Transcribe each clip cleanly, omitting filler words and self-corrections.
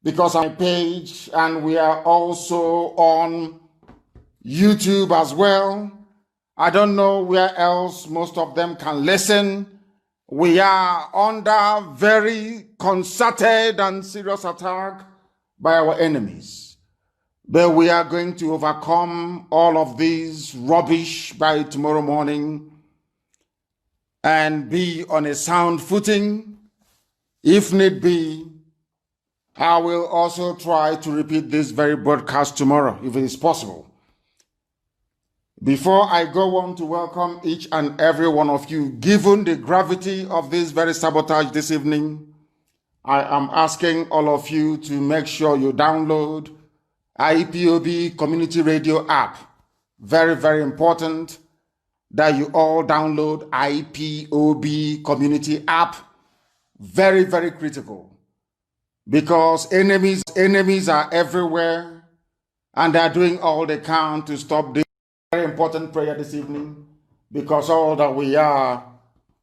because on my page, and we are also on YouTube as well. I don't know where else most of them can listen. We are under very concerted and serious attack by our enemies. But we are going to overcome all of these rubbish by tomorrow morning and be on a sound footing. If need be, I will also try to repeat this very broadcast tomorrow, if it is possible. Before I go on to welcome each and every one of you, given the gravity of this very sabotage this evening, I am asking all of you to make sure you download IPOB Community Radio app. Very, very important that you all download IPOB Community app. Very, very critical. Because enemies are everywhere and they are doing all they can to stop this very important prayer this evening, because all that we are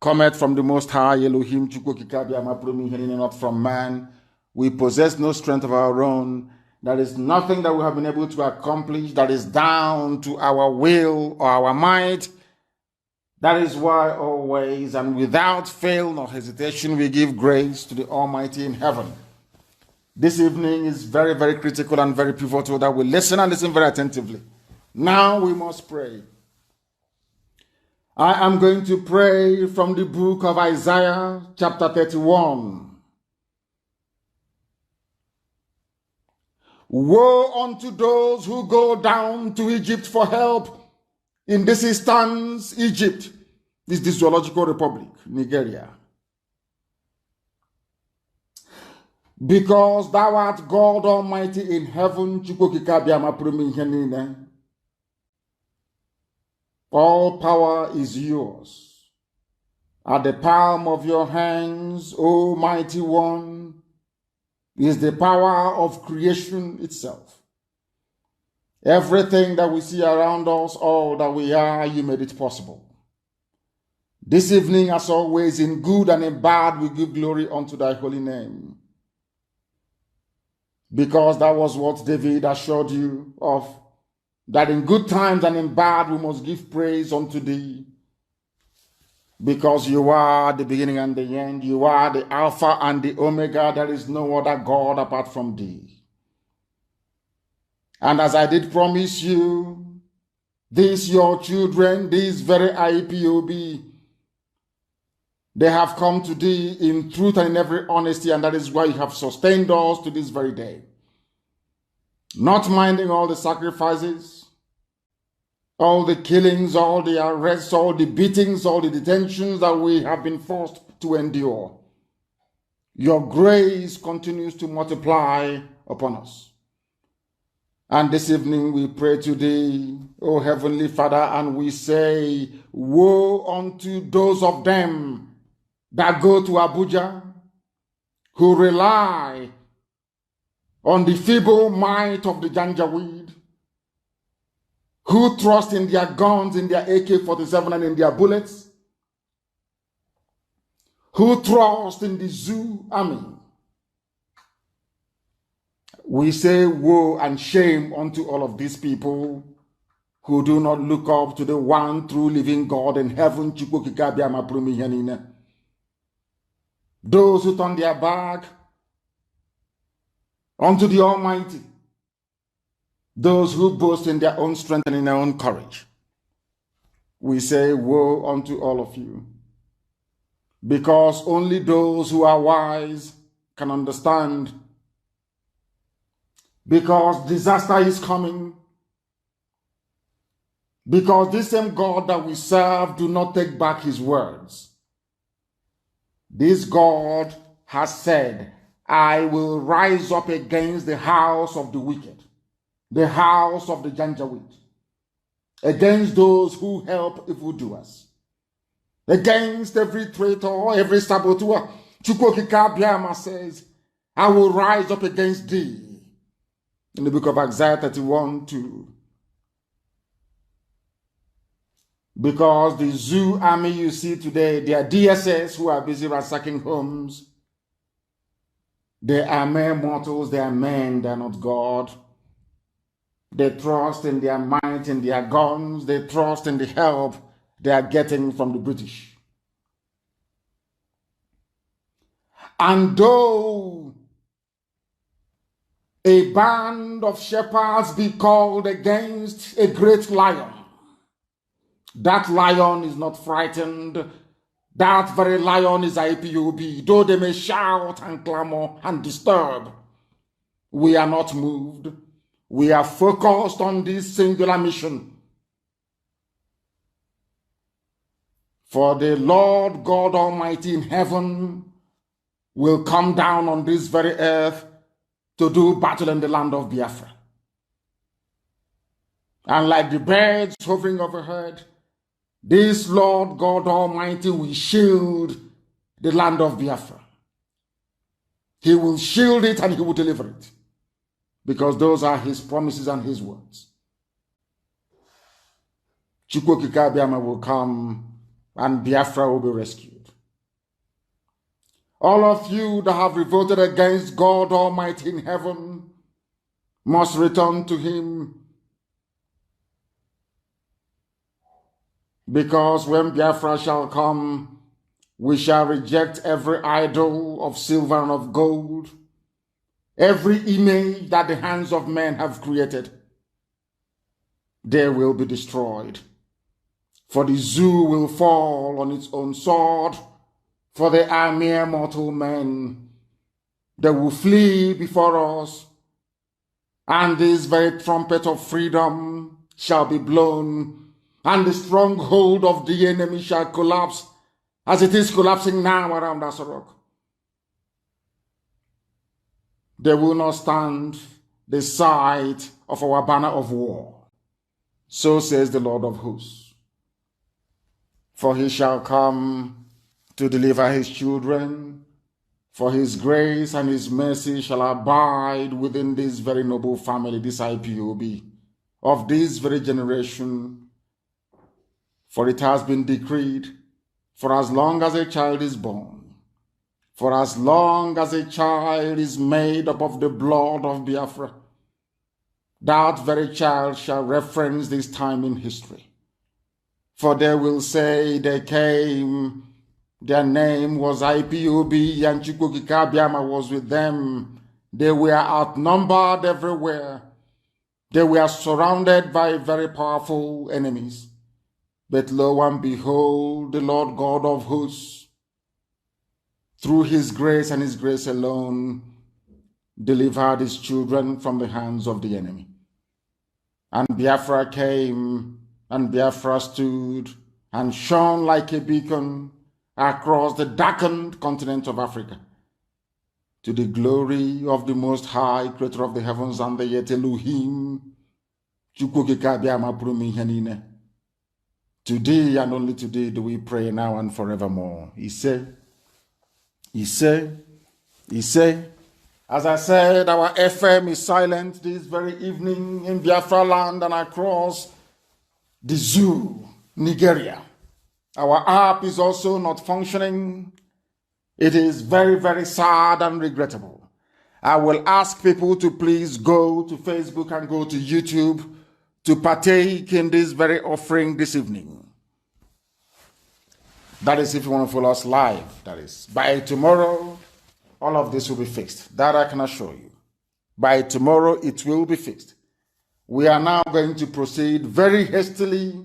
cometh from the Most High, Elohim, not from man. We possess no strength of our own. There is nothing that we have been able to accomplish that is down to our will or our might. That is why always and without fail nor hesitation we give grace to the Almighty in heaven. This evening is very, very critical and very pivotal that we listen and listen very attentively. Now we must pray. I am going to pray from the book of Isaiah, chapter 31. Woe unto those who go down to Egypt for help. In this instance, Egypt is the Zoological Republic, Nigeria. Because thou art God Almighty in heaven, all power is yours. At the palm of your hands, O mighty one, is the power of creation itself. Everything that we see around us, all that we are, you made it possible. This evening, as always, in good and in bad, we give glory unto thy holy name. Because that was what David assured you of, that in good times and in bad we must give praise unto thee, because you are the beginning and the end. You are the Alpha and the Omega. There is no other God apart from thee. And as I did promise you, these your children, these very IPOB, they have come to thee in truth and in every honesty, and that is why you have sustained us to this very day. Not minding all the sacrifices, all the killings, all the arrests, all the beatings, all the detentions that we have been forced to endure. Your grace continues to multiply upon us. And this evening we pray to thee, O Heavenly Father, and we say, woe unto those of them that go to Abuja, who rely on the feeble might of the Janjaweed, who trust in their guns, in their AK-47 and in their bullets, who trust in the zoo army. We say woe and shame unto all of these people who do not look up to the one true living God in heaven. Those who turn their back unto the Almighty. Those who boast in their own strength and in their own courage. We say woe unto all of you. Because only those who are wise can understand. Because disaster is coming. Because this same God that we serve do not take back his words. This God has said, I will rise up against the house of the wicked, the house of the Janjaweed, against those who help evildoers, against every traitor, every saboteur. Chukwokika Biama says, I will rise up against thee. In the book of Isaiah 31:2. Because the zoo army you see today, they are DSS who are busy ransacking homes. They are mere mortals, they are men, they are not God. They trust in their might, in their guns, they trust in the help they are getting from the British. And though a band of shepherds be called against a great lion, that lion is not frightened. That very lion is IPOB. Though they may shout and clamor and disturb, we are not moved. We are focused on this singular mission. For the Lord God Almighty in heaven will come down on this very earth to do battle in the land of Biafra. And like the birds hovering overhead, this Lord God Almighty will shield the land of Biafra. He will shield it and he will deliver it, because those are his promises and his words. Chukwu Okike Abiama will come and Biafra will be rescued. All of you that have revolted against God Almighty in heaven must return to him, because when Biafra shall come, we shall reject every idol of silver and of gold, every image that the hands of men have created. They will be destroyed. For the zoo will fall on its own sword, for they are mere mortal men. They will flee before us, and this very trumpet of freedom shall be blown, and the stronghold of the enemy shall collapse as it is collapsing now around Asorok. They will not stand the sight of our banner of war. So says the Lord of hosts. For he shall come to deliver his children, for his grace and his mercy shall abide within this very noble family, this IPOB, of this very generation. For it has been decreed, for as long as a child is born, for as long as a child is made up of the blood of Biafra, that very child shall reference this time in history. For they will say they came, their name was IPOB, and Chukwu Okike Abiama was with them. They were outnumbered everywhere. They were surrounded by very powerful enemies. But lo and behold, the Lord God of hosts, through his grace and his grace alone, delivered his children from the hands of the enemy. And Biafra came, and Biafra stood and shone like a beacon across the darkened continent of Africa, to the glory of the Most High, Creator of the heavens and the earth, Elohim, Chukwu Okike Abiama pụrụ m ihe niile. Today and only today do we pray, now and forevermore. He said, as I said, our FM is silent this very evening in Biafra land and across the zoo, Nigeria. Our app is also not functioning. It is very, very sad and regrettable. I will ask people to please go to Facebook and go to YouTube to partake in this very offering this evening. That is if you want to follow us live. That is, by tomorrow, all of this will be fixed. That I can assure you. By tomorrow, it will be fixed. We are now going to proceed very hastily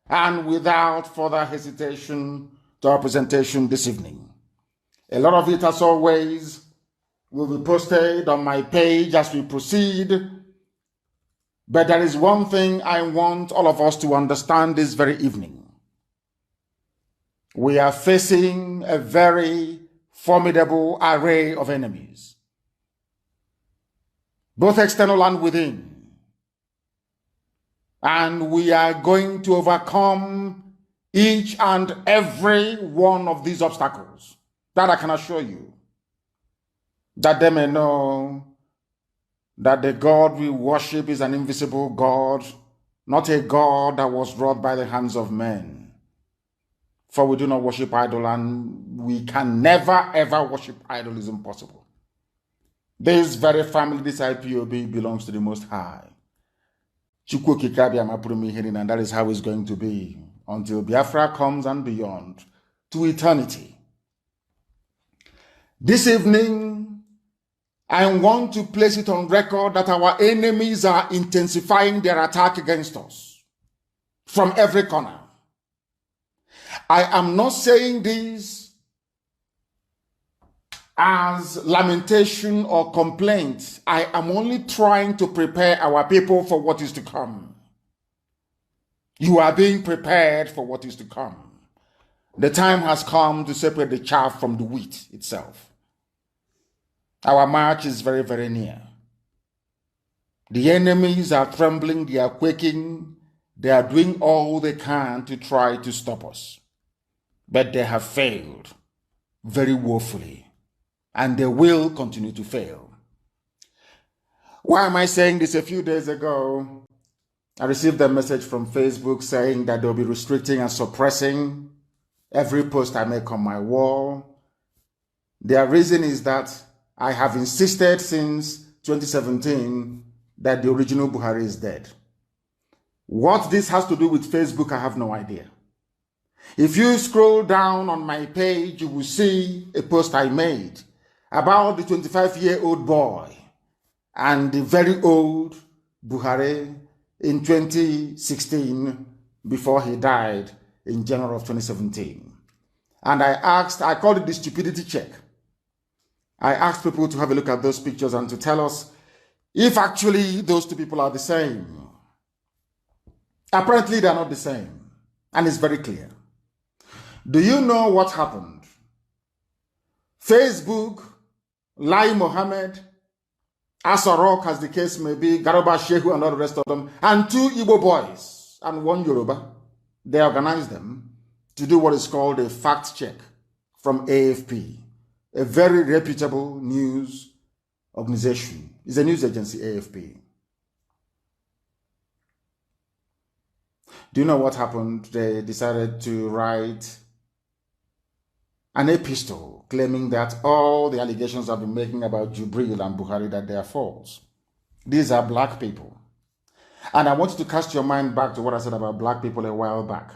and without further hesitation to our presentation this evening. A lot of it, as always, will be posted on my page as we proceed. But there is one thing I want all of us to understand this very evening. We are facing a very formidable array of enemies, both external and within. And we are going to overcome each and every one of these obstacles. That I can assure you. That they may know that the God we worship is an invisible God, not a God that was wrought by the hands of men. For we do not worship idol, and we can never ever worship idol. Is impossible. This very family, this IPOB, belongs to the Most High. And that is how it's going to be until Biafra comes and beyond, to eternity. This evening, I want to place it on record that our enemies are intensifying their attack against us from every corner. I am not saying this as lamentation or complaint. I am only trying to prepare our people for what is to come. You are being prepared for what is to come. The time has come to separate the chaff from the wheat itself. Our march is very, very near. The enemies are trembling, they are quaking, they are doing all they can to try to stop us. But they have failed very woefully, and they will continue to fail. Why am I saying this? A few days ago, I received a message from Facebook saying that they'll be restricting and suppressing every post I make on my wall. Their reason is that I have insisted since 2017 that the original Buhari is dead. What this has to do with Facebook, I have no idea. If you scroll down on my page, you will see a post I made about the 25-year-old boy and the very old Buhari in 2016 before he died in January of 2017. And I called it the stupidity check. I asked people to have a look at those pictures and to tell us if actually those two people are the same. Apparently, they're not the same. And it's very clear. Do you know what happened? Facebook, Lai Mohammed, Asarok, as the case may be, Garoba Shehu and all the rest of them, and two Igbo boys and one Yoruba, they organized them to do what is called a fact check from AFP, a very reputable news organization. It's a news agency, AFP. Do you know what happened? They decided to write an epistle claiming that all the allegations I've been making about Jubril and Buhari, that they are false. These are black people. And I want you to cast your mind back to what I said about black people a while back,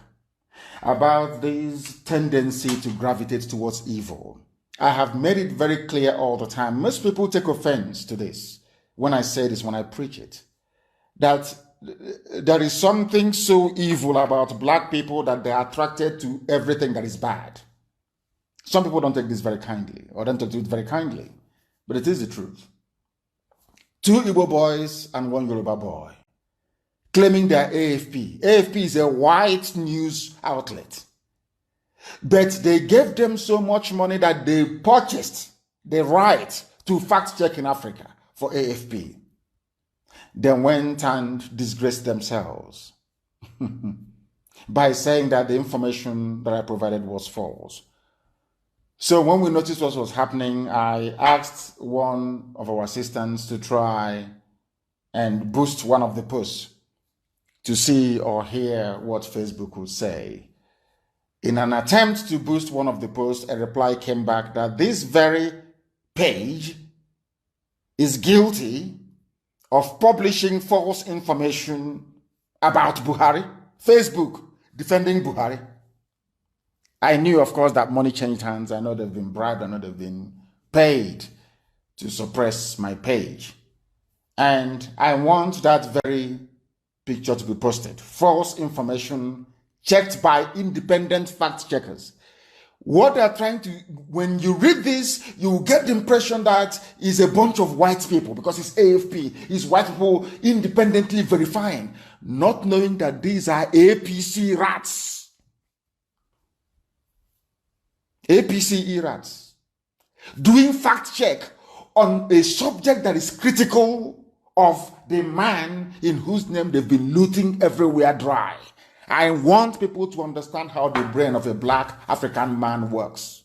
about this tendency to gravitate towards evil. I have made it very clear all the time. Most people take offense to this when I say this, when I preach it, that there is something so evil about black people that they are attracted to everything that is bad. Some people don't take this very kindly, or don't take it very kindly, but it is the truth. Two Igbo boys and one Yoruba boy claiming they're AFP. AFP is a white news outlet. But they gave them so much money that they purchased the right to fact check in Africa for AFP. Then went and disgraced themselves by saying that the information that I provided was false. So when we noticed what was happening, I asked one of our assistants to try and boost one of the posts to see or hear what Facebook would say. In an attempt to boost one of the posts, a reply came back that this very page is guilty of publishing false information about Buhari. Facebook defending Buhari. I knew, of course, that money changed hands. I know they've been bribed. I know they've been paid to suppress my page. And I want that very picture to be posted. False information checked by independent fact checkers. What they're trying to, when you read this, you get the impression that it's a bunch of white people because it's AFP. It's white people independently verifying, not knowing that these are APC rats. APC rats. Doing fact check on a subject that is critical of the man in whose name they've been looting everywhere dry. I want people to understand how the brain of a black African man works.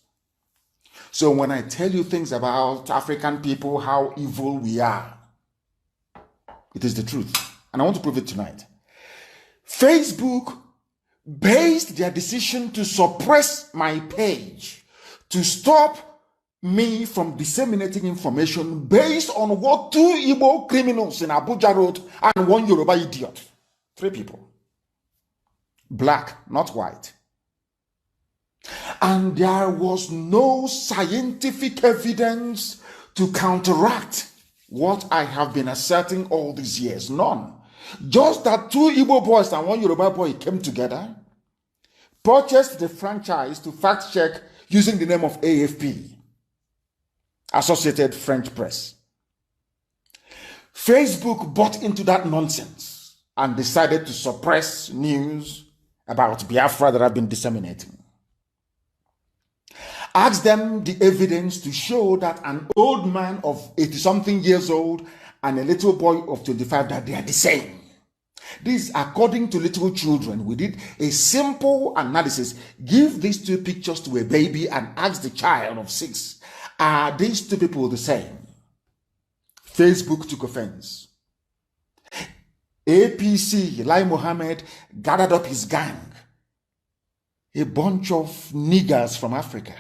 So when I tell you things about African people, how evil we are, it is the truth. And I want to prove it tonight. Facebook based their decision to suppress my page, to stop me from disseminating information based on what 2 Igbo criminals in Abuja wrote and 1 Yoruba idiot. 3 people. Black, not white. And there was no scientific evidence to counteract what I have been asserting all these years. None. Just that 2 Igbo boys and 1 Yoruba boy came together, purchased the franchise to fact check using the name of AFP, Associated French Press. Facebook bought into that nonsense and decided to suppress news about Biafra that I've been disseminating. Ask them the evidence to show that an old man of 80-something years old and a little boy of 25, that they are the same. This, according to little children, we did a simple analysis. Give these 2 pictures to a baby and ask the child of 6, are these 2 people the same? Facebook took offense. APC, Lai Mohammed, gathered up his gang, a bunch of niggers from Africa,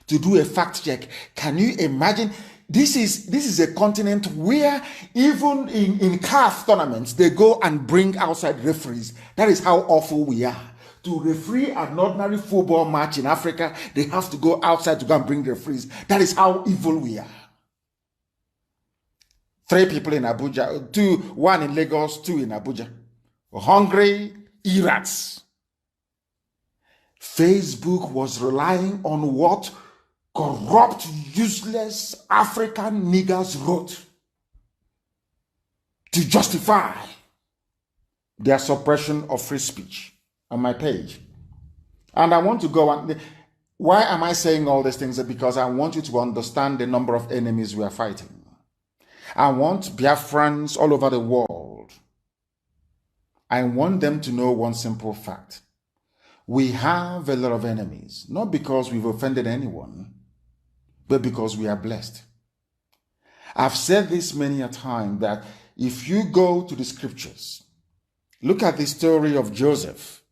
to do a fact check. Can you imagine? This is a continent where even in CAF tournaments, they go and bring outside referees. That is how awful we are. To referee an ordinary football match in Africa, they have to go outside to go and bring referees. That is how evil we are. 3 people in Abuja, 1 in Lagos, 2 in Abuja. Hungry irats. Facebook was relying on what corrupt, useless African niggers wrote to justify their suppression of free speech on my page. And I want to go on. Why am I saying all these things? Because I want you to understand the number of enemies we are fighting. I want Biafrans all over the world. I want them to know one simple fact. We have a lot of enemies, not because we've offended anyone, but because we are blessed. I've said this many a time that if you go to the scriptures, look at the story of Joseph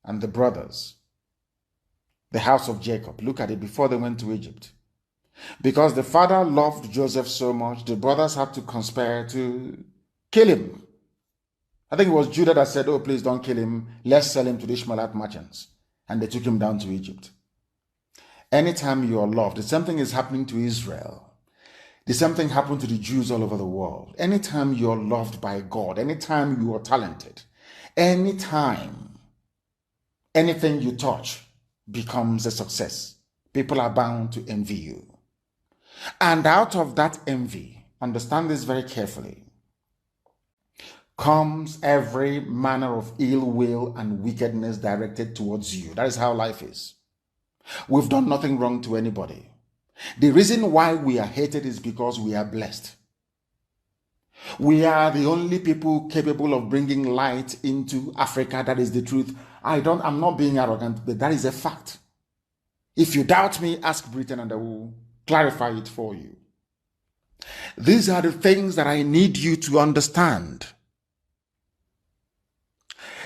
and the brothers, the house of Jacob. Look at it before they went to Egypt. Because the father loved Joseph so much, the brothers had to conspire to kill him. I think it was Judah that said, oh, please don't kill him. Let's sell him to the Ishmaelite merchants. And they took him down to Egypt. Anytime you are loved, the same thing is happening to Israel. The same thing happened to the Jews all over the world. Anytime you are loved by God, anytime you are talented, anytime anything you touch becomes a success, people are bound to envy you. And out of that envy, understand this very carefully, comes every manner of ill will and wickedness directed towards you. That is how life is. We've done nothing wrong to anybody. The reason why we are hated is because we are blessed. We are the only people capable of bringing light into Africa. That is the truth. I'm not being arrogant, but that is a fact. If you doubt me, ask Britain and I will clarify it for you. These are the things that I need you to understand.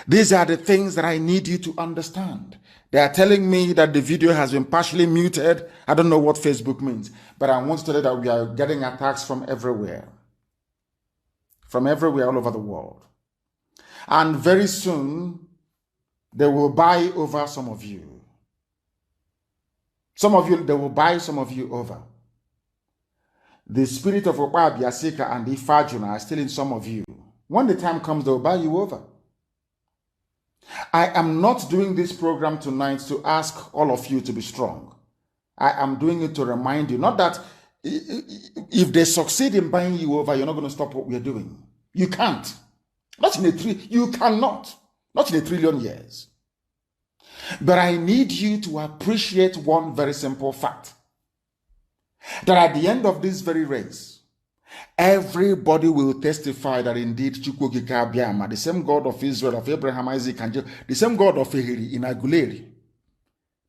These are the things that I need you to understand. They are telling me that the video has been partially muted. I don't know what Facebook means, but I want to tell you that we are getting attacks from everywhere. From everywhere all over the world. And very soon, they will buy over some of you. Some of you, they will buy some of you over. The spirit of Oba Biasika and Ifajuna are still in some of you. When the time comes, they will buy you over. I am not doing this program tonight to ask all of you to be strong. I am doing it to remind you, not that if they succeed in buying you over, you're not going to stop what we're doing. You can't. You cannot. Not in 1 trillion years. But I need you to appreciate one very simple fact. That at the end of this very race, everybody will testify that indeed Chukwukika Abiyama, the same God of Israel, of Abraham, Isaac, and Jacob, the same God of Ehiri in Aguleri,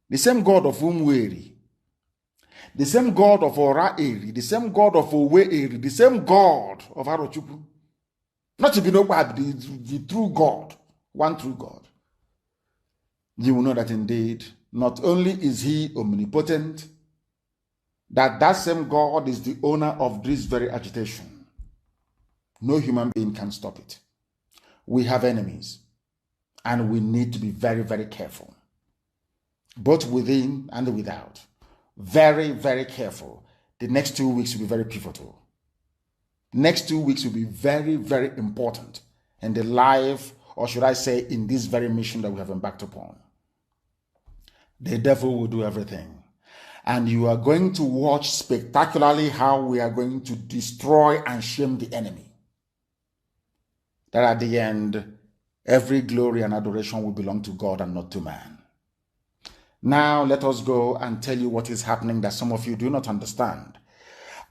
the same God of Umweri, the same God of Ora Eri, the same God of Owe Eri, the same God of Arochukwu. Not to be nobody, the true God, one true God. You will know that indeed, not only is he omnipotent, that same God is the owner of this very agitation. No human being can stop it. We have enemies, and we need to be very, very careful, both within and without. Very, very careful. The next 2 weeks will be very pivotal. Next 2 weeks will be very, very important in the life, or should I say, in this very mission that we have embarked upon. The devil will do everything. And you are going to watch spectacularly how we are going to destroy and shame the enemy. That at the end, every glory and adoration will belong to God and not to man. Now let us go and tell you what is happening that some of you do not understand.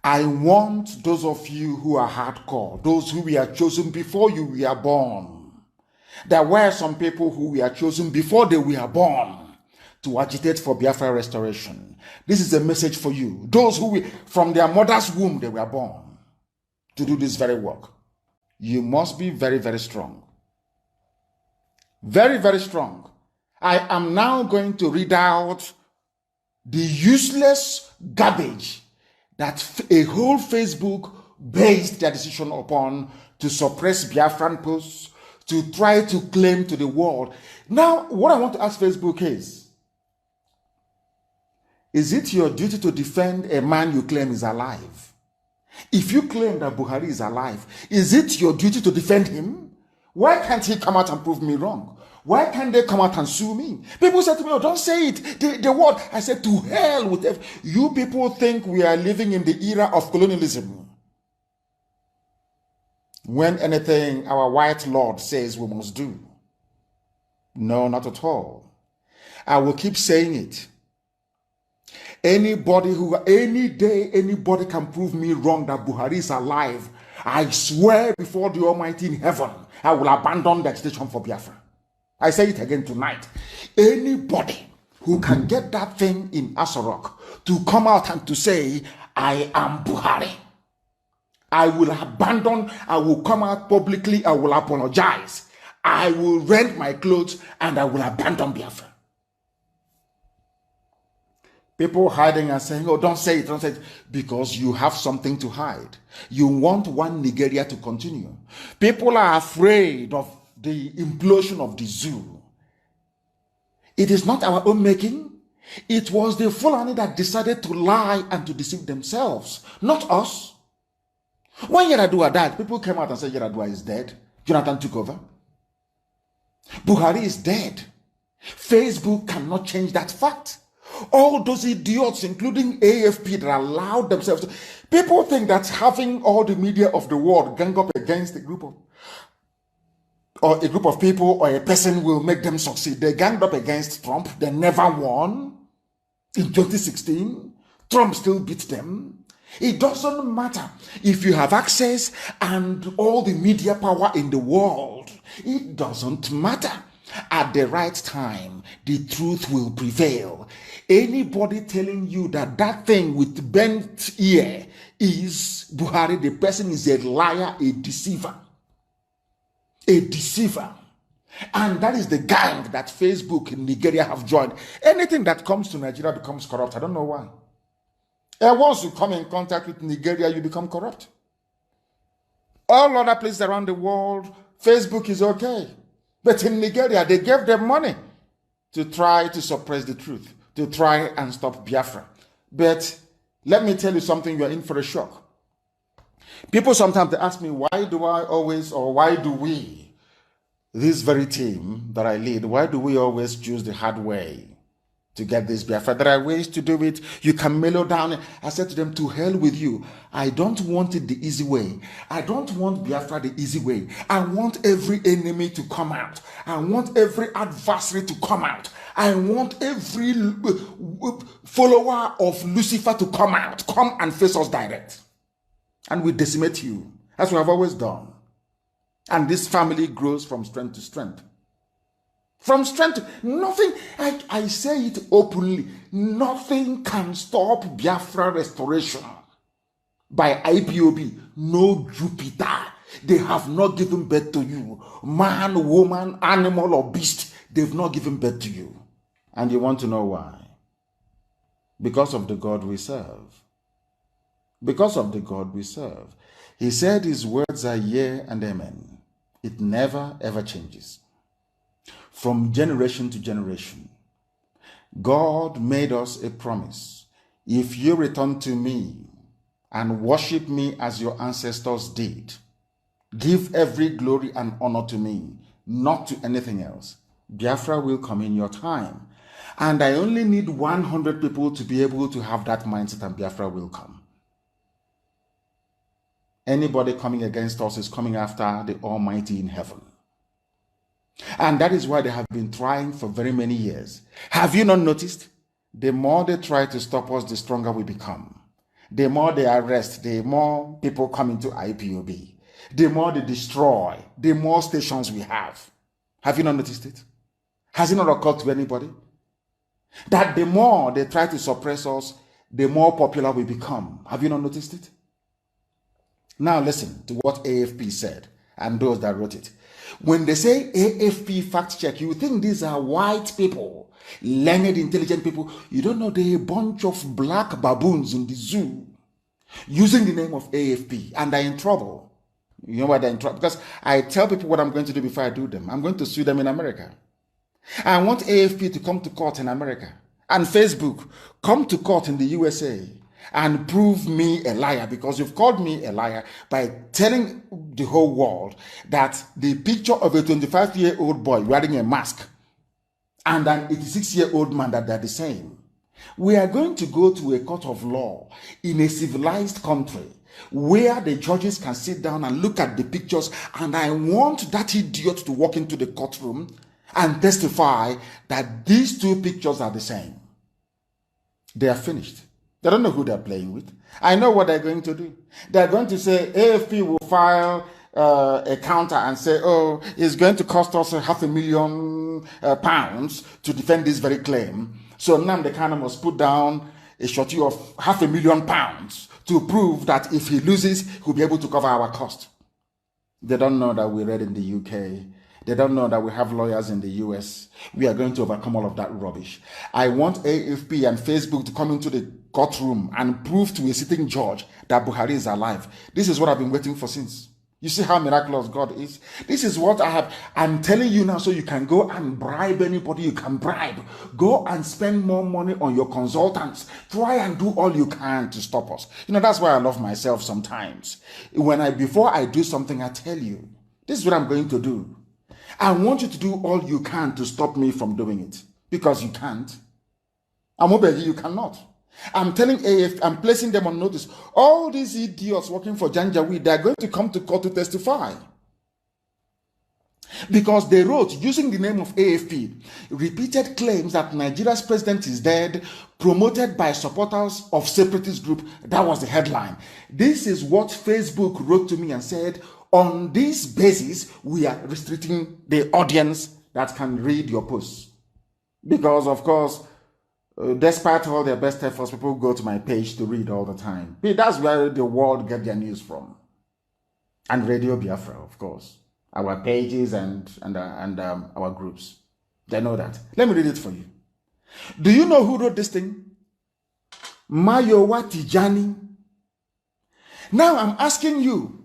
I want those of you who are hardcore, those who were chosen before you were born. There were some people who were chosen before they were born to agitate for Biafra restoration. This is a message for you. Those who from their mother's womb they were born to do this very work. You must be very, very strong. Very, very strong. I am now going to read out the useless garbage that a whole Facebook based their decision upon to suppress Biafran posts, to try to claim to the world. Now, what I want to ask Facebook is it your duty to defend a man you claim is alive? If you claim that Buhari is alive, is it your duty to defend him? Why can't he come out and prove me wrong? Why can't they come out and sue me? People say to me, oh, don't say it. The word. I said, to hell with it. You people think we are living in the era of colonialism. When anything our white lord says we must do. No, not at all. I will keep saying it. Any day anybody can prove me wrong that Buhari is alive, I swear before the Almighty in heaven, I will abandon the agitation for Biafra. I say it again tonight. Anybody who can get that thing in Asorok to come out and to say, I am Buhari, I will abandon, I will come out publicly, I will apologize, I will rent my clothes, and I will abandon Biafra. People hiding and saying, oh, don't say it, because you have something to hide. You want one Nigeria to continue. People are afraid of the implosion of the zoo. It is not our own making. It was the Fulani that decided to lie and to deceive themselves, not us. When Yaradua died, people came out and said Yaradua is dead. Jonathan took over. Buhari is dead. Facebook cannot change that fact. All those idiots, including AFP, that allowed themselves to... People think that having all the media of the world gang up against a group of people or a person will make them succeed. They ganged up against Trump. They never won. In 2016, Trump still beat them. It doesn't matter if you have access and all the media power in the world. It doesn't matter. At the right time, the truth will prevail. Anybody telling you that that thing with bent ear is Buhari, the person is a liar, a deceiver. A deceiver. And that is the gang that Facebook in Nigeria have joined. Anything that comes to Nigeria becomes corrupt. I don't know why. And once you come in contact with Nigeria, you become corrupt. All other places around the world, Facebook is okay. But in Nigeria, they gave them money to try to suppress the truth, to try and stop Biafra. But let me tell you something, you're in for a shock. People sometimes they ask me, why do we, this very team that I lead, why do we always choose the hard way to get this Biafra? There are ways to do it. You can mellow down. I said to them, to hell with you. I don't want it the easy way. I don't want Biafra the easy way. I want every enemy to come out. I want every adversary to come out. I want every follower of Lucifer to come out. Come and face us direct. And we decimate you. As we have always done. And this family grows from strength to strength. From strength to nothing, I say it openly, nothing can stop Biafra restoration by IPOB. No Jupiter. They have not given birth to you. Man, woman, animal, or beast, they've not given birth to you. And you want to know why? Because of the God we serve. because of the God we serve. He said his words are yea and amen. It never ever changes. From generation to generation, God made us a promise. If you return to me and worship me as your ancestors did, give every glory and honor to me, not to anything else, Biafra will come in your time. And I only need 100 people to be able to have that mindset, and Biafra will come. Anybody coming against us is coming after the Almighty in heaven. And that is why they have been trying for very many years. Have you not noticed? The more they try to stop us, the stronger we become. The more they arrest, the more people come into IPOB. The more they destroy, the more stations we have. Have you not noticed it? Has it not occurred to anybody? That the more they try to suppress us, the more popular we become. Have you not noticed it? Now listen to what AFP said and those that wrote it. When they say AFP fact check, you think these are white people, learned, intelligent people. You don't know they're a bunch of black baboons in the zoo using the name of AFP, and they're in trouble. You know why they're in trouble? Because I tell people what I'm going to do before I do them. I'm going to sue them in America. I want AFP to come to court in America, and Facebook come to court in the USA and prove me a liar, because you've called me a liar by telling the whole world that the picture of a 25-year-old boy wearing a mask and an 86-year-old man, that they're the same. We are going to go to a court of law in a civilized country where the judges can sit down and look at the pictures, and I want that idiot to walk into the courtroom and testify that these two pictures are the same. They are finished. They don't know who they're playing with. I know what they're going to do. They're going to say AFP will file a counter and say, oh, it's going to cost us £500,000 to defend this very claim. So Nnamdi Kanu must put down a shorty of £500,000 to prove that if he loses, he'll be able to cover our cost. They don't know that we read in the UK. They don't know that we have lawyers in the US. We are going to overcome all of that rubbish. I want AFP and Facebook to come into the courtroom and prove to a sitting judge that Buhari is alive. This is what I've been waiting for since. You see how miraculous God is? This is what I'm telling you now, so you can go and bribe anybody you can bribe. Go and spend more money on your consultants. Try and do all you can to stop us. You know, that's why I love myself sometimes. Before I do something, I tell you, this is what I'm going to do. I want you to do all you can to stop me from doing it, because you can't. I'm begging you cannot. I'm telling AF, I'm placing them on notice. All these idiots working for Janjaweed, they're going to come to court to testify. Because they wrote, using the name of AFP, repeated claims that Nigeria's president is dead, promoted by supporters of separatist group. That was the headline. This is what Facebook wrote to me and said, on this basis, we are restricting the audience that can read your posts. Because, of course, despite all their best efforts, people go to my page to read all the time. That's where the world get their news from. And Radio Biafra, of course. Our pages and our groups. They know that. Let me read it for you. Do you know who wrote this thing? Mayowa Tijani. Now I'm asking you,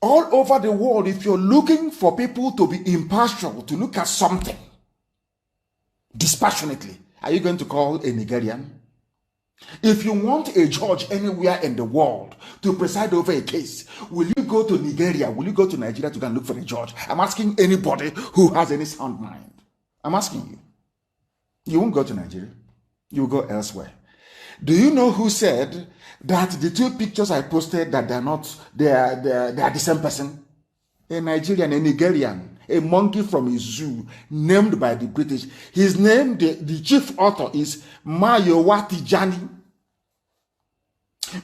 all over the world, if you're looking for people to be impartial, to look at something dispassionately, are you going to call a Nigerian? If you want a judge anywhere in the world to preside over a case, will you go to Nigeria? Will you go to Nigeria to go and look for a judge? I'm asking anybody who has any sound mind. I'm asking you. You won't go to Nigeria. You'll go elsewhere. Do you know who said that the two pictures I posted, that they are the same person? A Nigerian, a Nigerian, a monkey from a zoo named by the British. His name, the chief author, is Mayowa Tijani.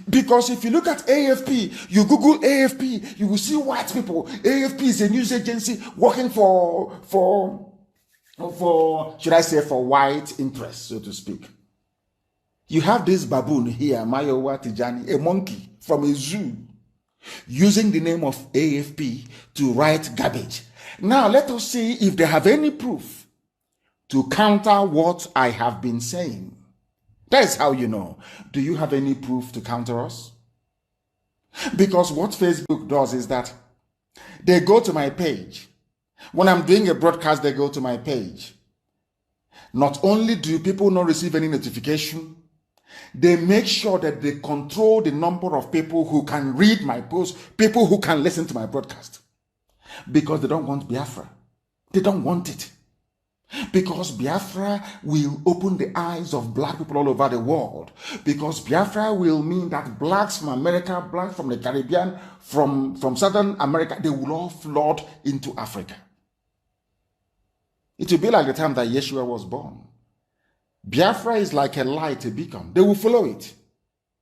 Because if you look at AFP, you Google AFP, you will see white people. AFP is a news agency working for should I say, for white interests, so to speak. You have this baboon here, Mayowa Tijani, a monkey from a zoo, using the name of AFP to write garbage. Now, let us see if they have any proof to counter what I have been saying. That is how you know. Do you have any proof to counter us? Because what Facebook does is that they go to my page. When I'm doing a broadcast, they go to my page. Not only do people not receive any notification, they make sure that they control the number of people who can read my post, people who can listen to my broadcast. Because they don't want Biafra. They don't want it. Because Biafra will open the eyes of black people all over the world. Because Biafra will mean that blacks from America, blacks from the Caribbean, from Southern America, they will all flood into Africa. It will be like the time that Yeshua was born. Biafra is like a light, a beacon. They will follow it.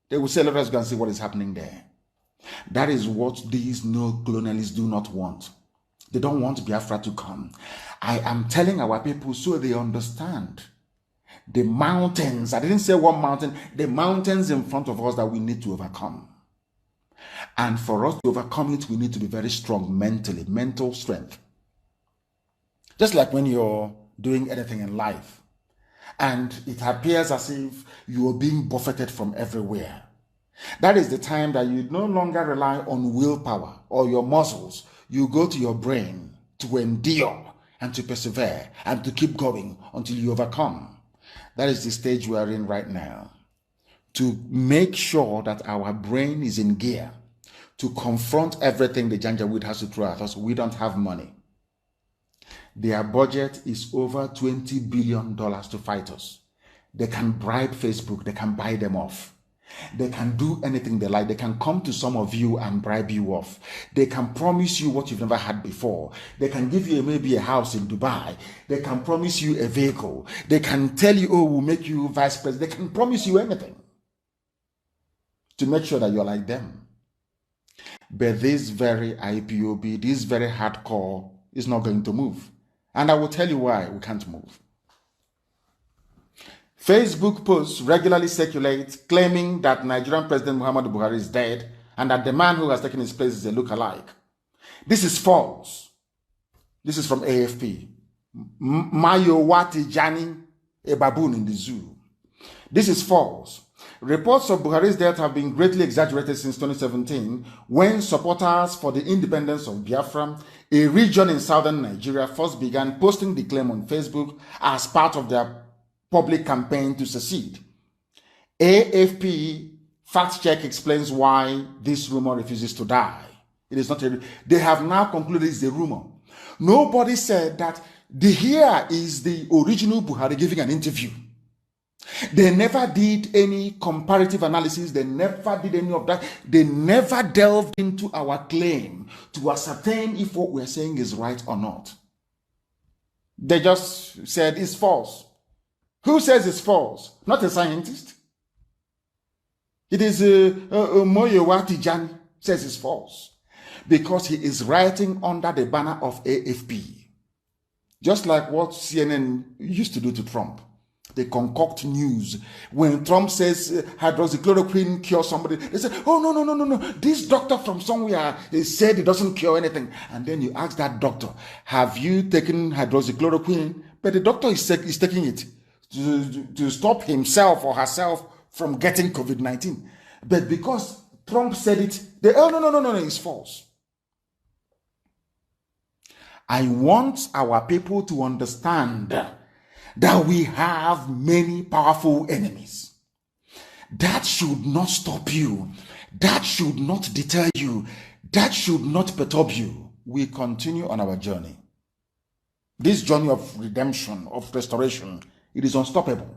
They will say, let us go and see what is happening there. That is what these neo-colonialists do not want. They don't want Biafra to come. I am telling our people so they understand the mountains. I didn't say one mountain, the mountains in front of us that we need to overcome. And for us to overcome it, we need to be very strong mentally, mental strength. Just like when you're doing anything in life and it appears as if you are being buffeted from everywhere. That is the time that you no longer rely on willpower or your muscles. You go to your brain to endure and to persevere and to keep going until you overcome. That is the stage we are in right now. To make sure that our brain is in gear to confront everything the Janjaweed has to throw at us. We don't have money. Their budget is over $20 billion to fight us. They can bribe Facebook. They can buy them off. They can do anything they like. They can come to some of you and bribe you off. They can promise you what you've never had before. They can give you maybe a house in Dubai. They can promise you a vehicle. They can tell you, oh, we'll make you vice president. They can promise you anything to make sure that you're like them. But this very IPOB, this very hardcore is not going to move. And I will tell you why we can't move. Facebook posts regularly circulate claiming that Nigerian President Muhammadu Buhari is dead and that the man who has taken his place is a lookalike. This is false. This is from AFP. Mayowati Jani, a baboon in the zoo. This is false. Reports of Buhari's death have been greatly exaggerated since 2017 when supporters for the independence of Biafra, a region in southern Nigeria, first began posting the claim on Facebook as part of their public campaign to secede. AFP fact check explains why this rumor refuses to die. It is not a, they have now concluded it's a rumor. Nobody said that here is the original Buhari giving an interview. They never did any comparative analysis. They never did any of that. They never delved into our claim to ascertain if what we're saying is right or not. They just said it's false. Who says it's false? Not a scientist. It is Moyowati Jani says it's false because he is writing under the banner of AFP. Just like what CNN used to do to Trump. They concoct news. When Trump says hydroxychloroquine cures somebody, they say, oh, no. This doctor from somewhere said it doesn't cure anything. And then you ask that doctor, have you taken hydroxychloroquine? But the doctor is taking it to stop himself or herself from getting COVID-19. But because Trump said it, they, oh, no, it's false. I want our people to understand that we have many powerful enemies. That should not stop you. That should not deter you. That should not perturb you. We continue on our journey. This journey of redemption, of restoration, it is unstoppable.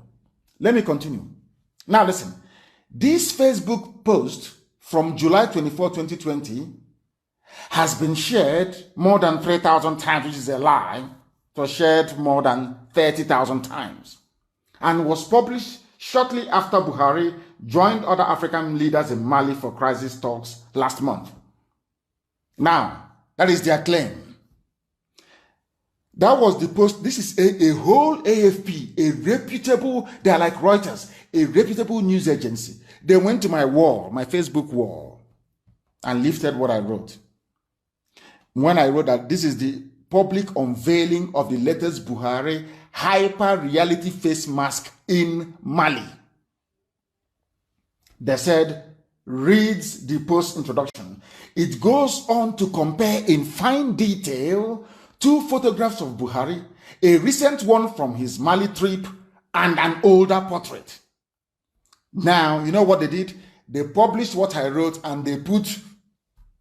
Let me continue. Now listen. This Facebook post from July 24, 2020 has been shared more than 3,000 times, which is a lie. It was shared more than 30,000 times and was published shortly after Buhari joined other African leaders in Mali for crisis talks last month. Now, that is their claim. That was the post. This is a whole AFP, a reputable, they are like Reuters, a reputable news agency. They went to my wall, my Facebook wall, and lifted what I wrote. When I wrote that this is the public unveiling of the latest Buhari hyper-reality face mask in Mali. They said, reads the post introduction, it goes on to compare in fine detail 2 photographs of Buhari, a recent one from his Mali trip and an older portrait. Now, you know what they did? They published what I wrote and they put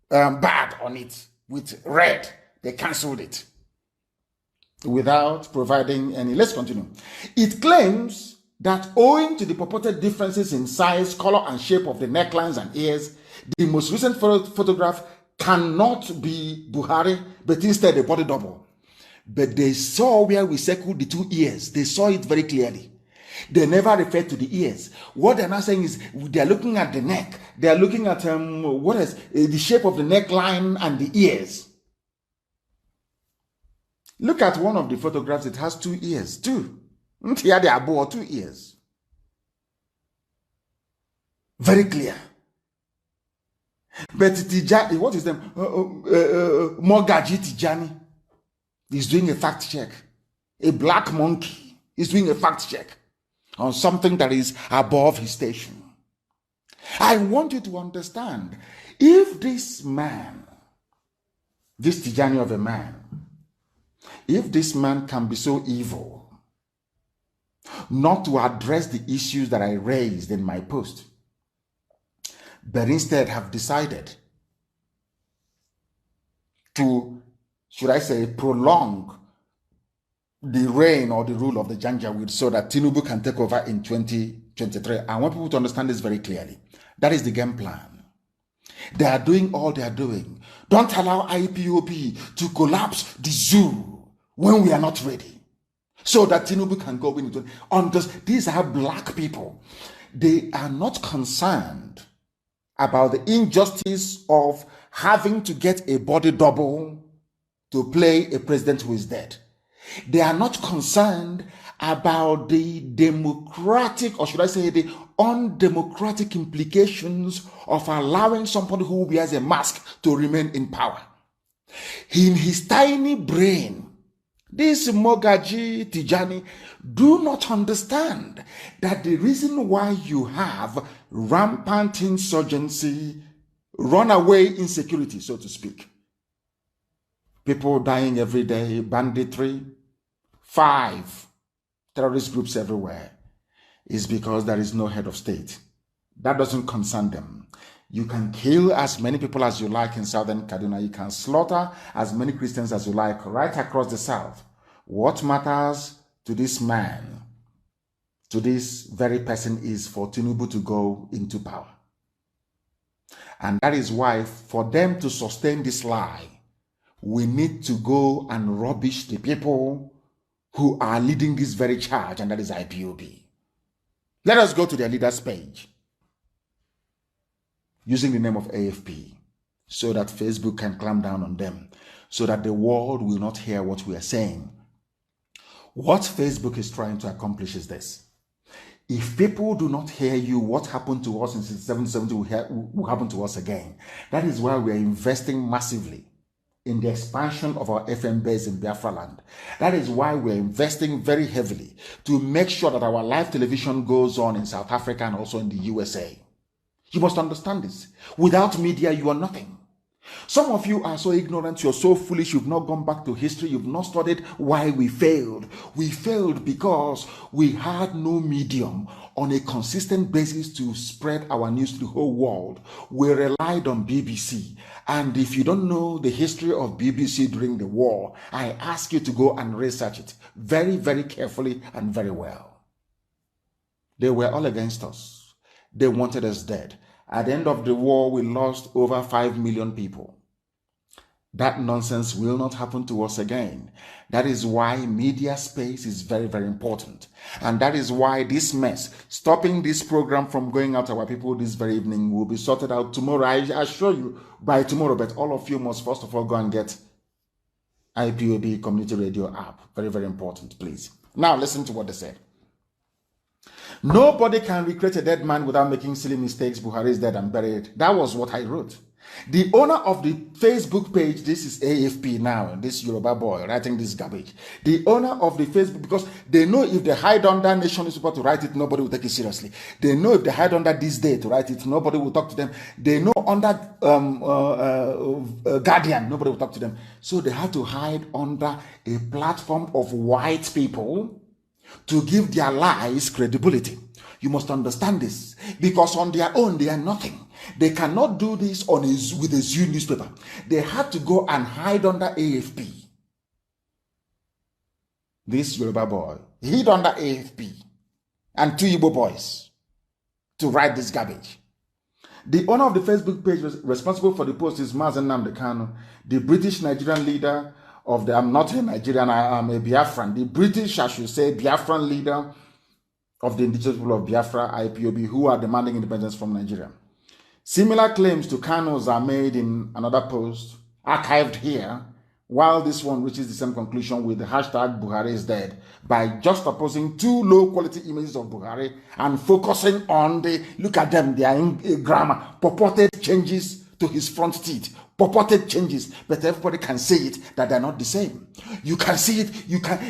bad on it with red. They cancelled it without providing any. Let's continue. It claims that owing to the purported differences in size, color, and shape of the necklines and ears, the most recent photograph cannot be Buhari, but instead a body double. But they saw where we circled the 2 ears. They saw it very clearly. They never referred to the ears. What they're not saying is they're looking at the neck. They're looking at the shape of the neckline and the ears. Look at one of the photographs. It has 2 ears. 2. Here they are both 2 ears. Very clear. But Tijani, what is them? Mogaji Tijani is doing a fact check. A black monkey is doing a fact check on something that is above his station. I want you to understand, if this man, this Tijani of a man, if this man can be so evil, not to address the issues that I raised in my post, but instead have decided to, should I say, prolong the reign or the rule of the Janjaweed so that Tinubu can take over in 2023. I want people to understand this very clearly. That is the game plan. They are doing all they are doing. Don't allow IPOB to collapse the zoo when we are not ready, so that Tinubu can go into it. These are black people. They are not concerned about the injustice of having to get a body double to play a president who is dead. They are not concerned about the democratic, or should I say the undemocratic implications of allowing somebody who wears a mask to remain in power. In his tiny brain, this Mogaji Tijani do not understand that the reason why you have rampant insurgency, runaway insecurity, so to speak, people dying every day, banditry, 5 terrorist groups everywhere, is because there is no head of state. That doesn't concern them. You can kill as many people as you like in southern Kaduna. You can slaughter as many Christians as you like right across the south. What matters to this man, to this very person, is for Tinubu to go into power. And that is why, for them to sustain this lie, we need to go and rubbish the people who are leading this very charge, and that is IPOB. Let us go to their leaders page using the name of AFP so that Facebook can clamp down on them, so that the world will not hear what we are saying. What Facebook is trying to accomplish is this. If people do not hear you, what happened to us in 1770 will happen to us again. That is why we are investing massively in the expansion of our FM base in Biafra land. That is why we're investing very heavily to make sure that our live television goes on in South Africa and also in the USA. You must understand this. Without media, you are nothing. Some of you are so ignorant, you're so foolish, you've not gone back to history, you've not studied why we failed. We failed because we had no medium on a consistent basis to spread our news to the whole world. We relied on BBC. And if you don't know the history of BBC during the war, I ask you to go and research it very, very carefully and very well. They were all against us. They wanted us dead. At the end of the war, we lost over 5 million people. That nonsense will not happen to us again. That is why media space is very, very important. And that is why this mess, stopping this program from going out to our people this very evening, will be sorted out tomorrow. I assure you by tomorrow, but all of you must first of all go and get IPOB Community Radio app. Very, very important, please. Now listen to what they said. Nobody can recreate a dead man without making silly mistakes. Buhari is dead and buried. That was what I wrote. The owner of the Facebook page, this is AFP now, this Yoruba boy writing this garbage. The owner of the Facebook, because they know if they hide under Nation newspaper to write it, nobody will take it seriously. They know if they hide under This Day to write it, nobody will talk to them. They know under Guardian, nobody will talk to them. So they have to hide under a platform of white people to give their lies credibility. You must understand this, because on their own they are nothing. They cannot do this with a Zoo newspaper. They had to go and hide under AFP. This Yoruba boy hid under AFP and 2 Igbo boys to write this garbage. The owner of the Facebook page responsible for the post is Mazi Nnamdi Kanu, the British Nigerian leader of the, I'm not a Nigerian, I am a Biafran. The British, I should say, Biafran leader of the indigenous people of Biafra, IPOB, who are demanding independence from Nigeria. Similar claims to Kanu's are made in another post, archived here, while this one reaches the same conclusion with the hashtag Buhari is dead, by juxtaposing 2 low-quality images of Buhari and focusing on the, look at them, they are in grammar, purported changes to his front teeth, purported changes, but everybody can see it, that they're not the same. You can see it,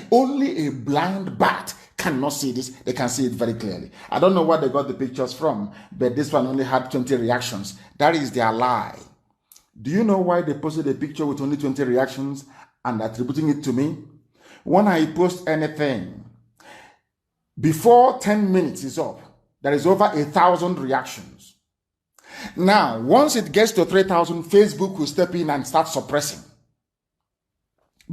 only a blind bat cannot see this. They can see it very clearly. I don't know where they got the pictures from, but this one only had 20 reactions. That is their lie. Do you know why they posted a picture with only 20 reactions and attributing it to me? When I post anything, before 10 minutes is up, there is over 1,000 reactions. Now, once it gets to 3,000, Facebook will step in and start suppressing.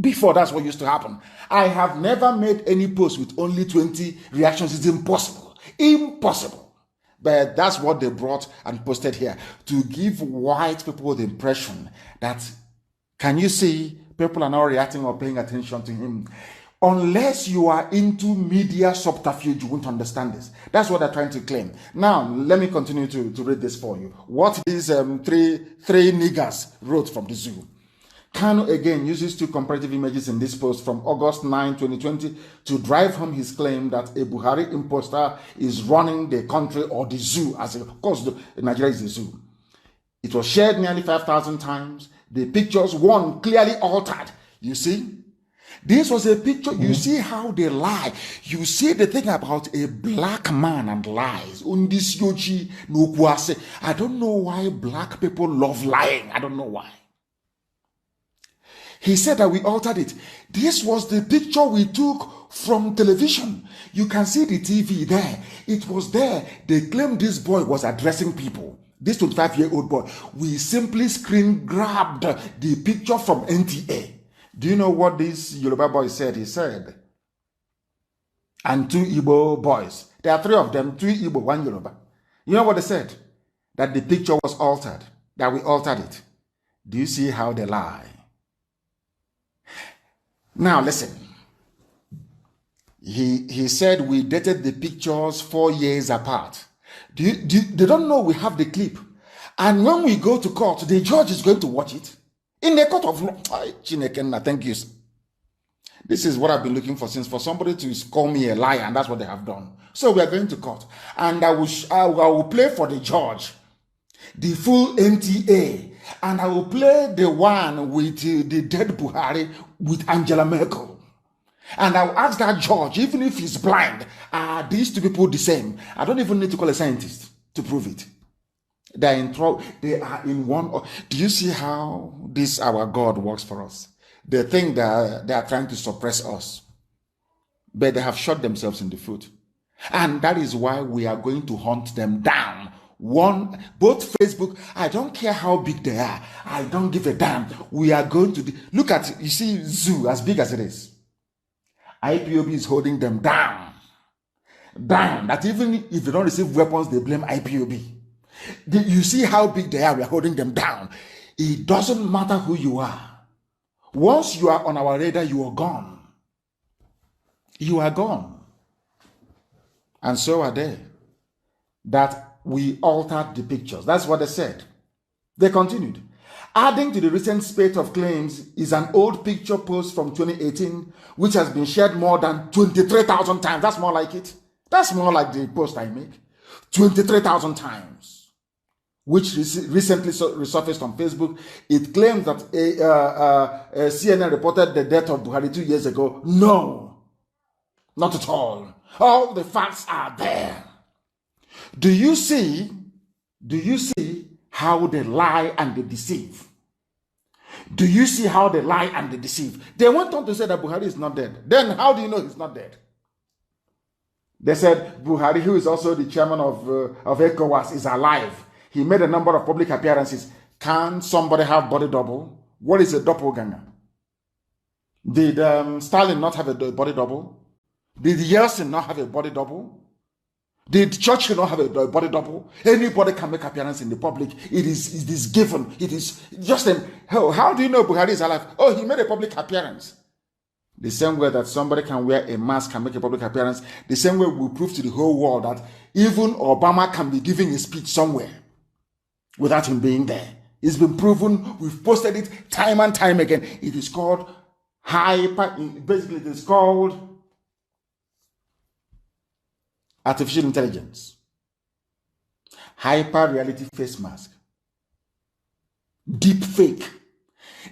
Before, that's what used to happen. I have never made any post with only 20 reactions. It's impossible. Impossible. But that's what they brought and posted here, to give white people the impression that, can you see, people are not reacting or paying attention to him. Unless you are into media subterfuge, you won't understand this. That's what they're trying to claim. Now, let me continue to read this for you. What these three niggers wrote from the zoo. Kanu again uses 2 comparative images in this post from August 9, 2020 to drive home his claim that a Buhari imposter is running the country or the zoo. Of course, Nigeria is the zoo. It was shared nearly 5,000 times. The pictures, one clearly altered. You see? This was a picture. You see how they lie. You see the thing about a black man and lies. I don't know why black people love lying. I don't know why. He said that we altered it. This was the picture we took from television. You can see the TV there. It was there. They claimed this boy was addressing people. This 25-year-old boy. We simply screen grabbed the picture from NTA. Do you know what this Yoruba boy said? He said, and 2 Igbo boys. There are 3 of them, 2 Igbo, 1 Yoruba. You know what they said? That the picture was altered. That we altered it. Do you see how they lie? Now listen, he said we dated the pictures 4 years apart. They don't know we have the clip. And when we go to court, the judge is going to watch it. In the court of law. Chineke, thank you. This is what I've been looking for since, for somebody to call me a liar, and that's what they have done. So we are going to court. And I will play for the judge the full NTA. And I will play the one with the dead Buhari with Angela Merkel. And I will ask that judge, even if he's blind, are these 2 people the same? I don't even need to call a scientist to prove it. They are in trouble. They are in one. Do you see how this our God works for us? They think that they are trying to suppress us. But they have shot themselves in the foot. And that is why we are going to hunt them down. Both Facebook, I don't care how big they are. I don't give a damn. We are going to look at, you see, zoo, as big as it is. IPOB is holding them down. Down. That even if they don't receive weapons, they blame IPOB. You see how big they are. We are holding them down. It doesn't matter who you are. Once you are on our radar, you are gone. You are gone. And so are they. That we altered the pictures. That's what they said. They continued. Adding to the recent spate of claims is an old picture post from 2018, which has been shared more than 23,000 times. That's more like it. That's more like the post I make. 23,000 times. which recently resurfaced on Facebook. It claims that CNN reported the death of Buhari 2 years ago. No, not at all. All the facts are there. Do you see how they lie and they deceive? Do you see how they lie and they deceive? They went on to say that Buhari is not dead. Then how do you know he's not dead? They said Buhari, who is also the chairman of ECOWAS, is alive. He made a number of public appearances. Can somebody have body double? What is a doppelganger? Did Stalin not have a body double? Did Yeltsin not have a body double? Did Churchill not have a body double? Anybody can make appearance in the public. It is given. It is just how do you know Buhari is alive? Oh, he made a public appearance. The same way that somebody can wear a mask and make a public appearance, the same way we prove to the whole world that even Obama can be giving a speech somewhere without him being there. It's been proven. We've posted it time and time again. It is called basically it is called artificial intelligence. Hyper reality face mask. Deep fake.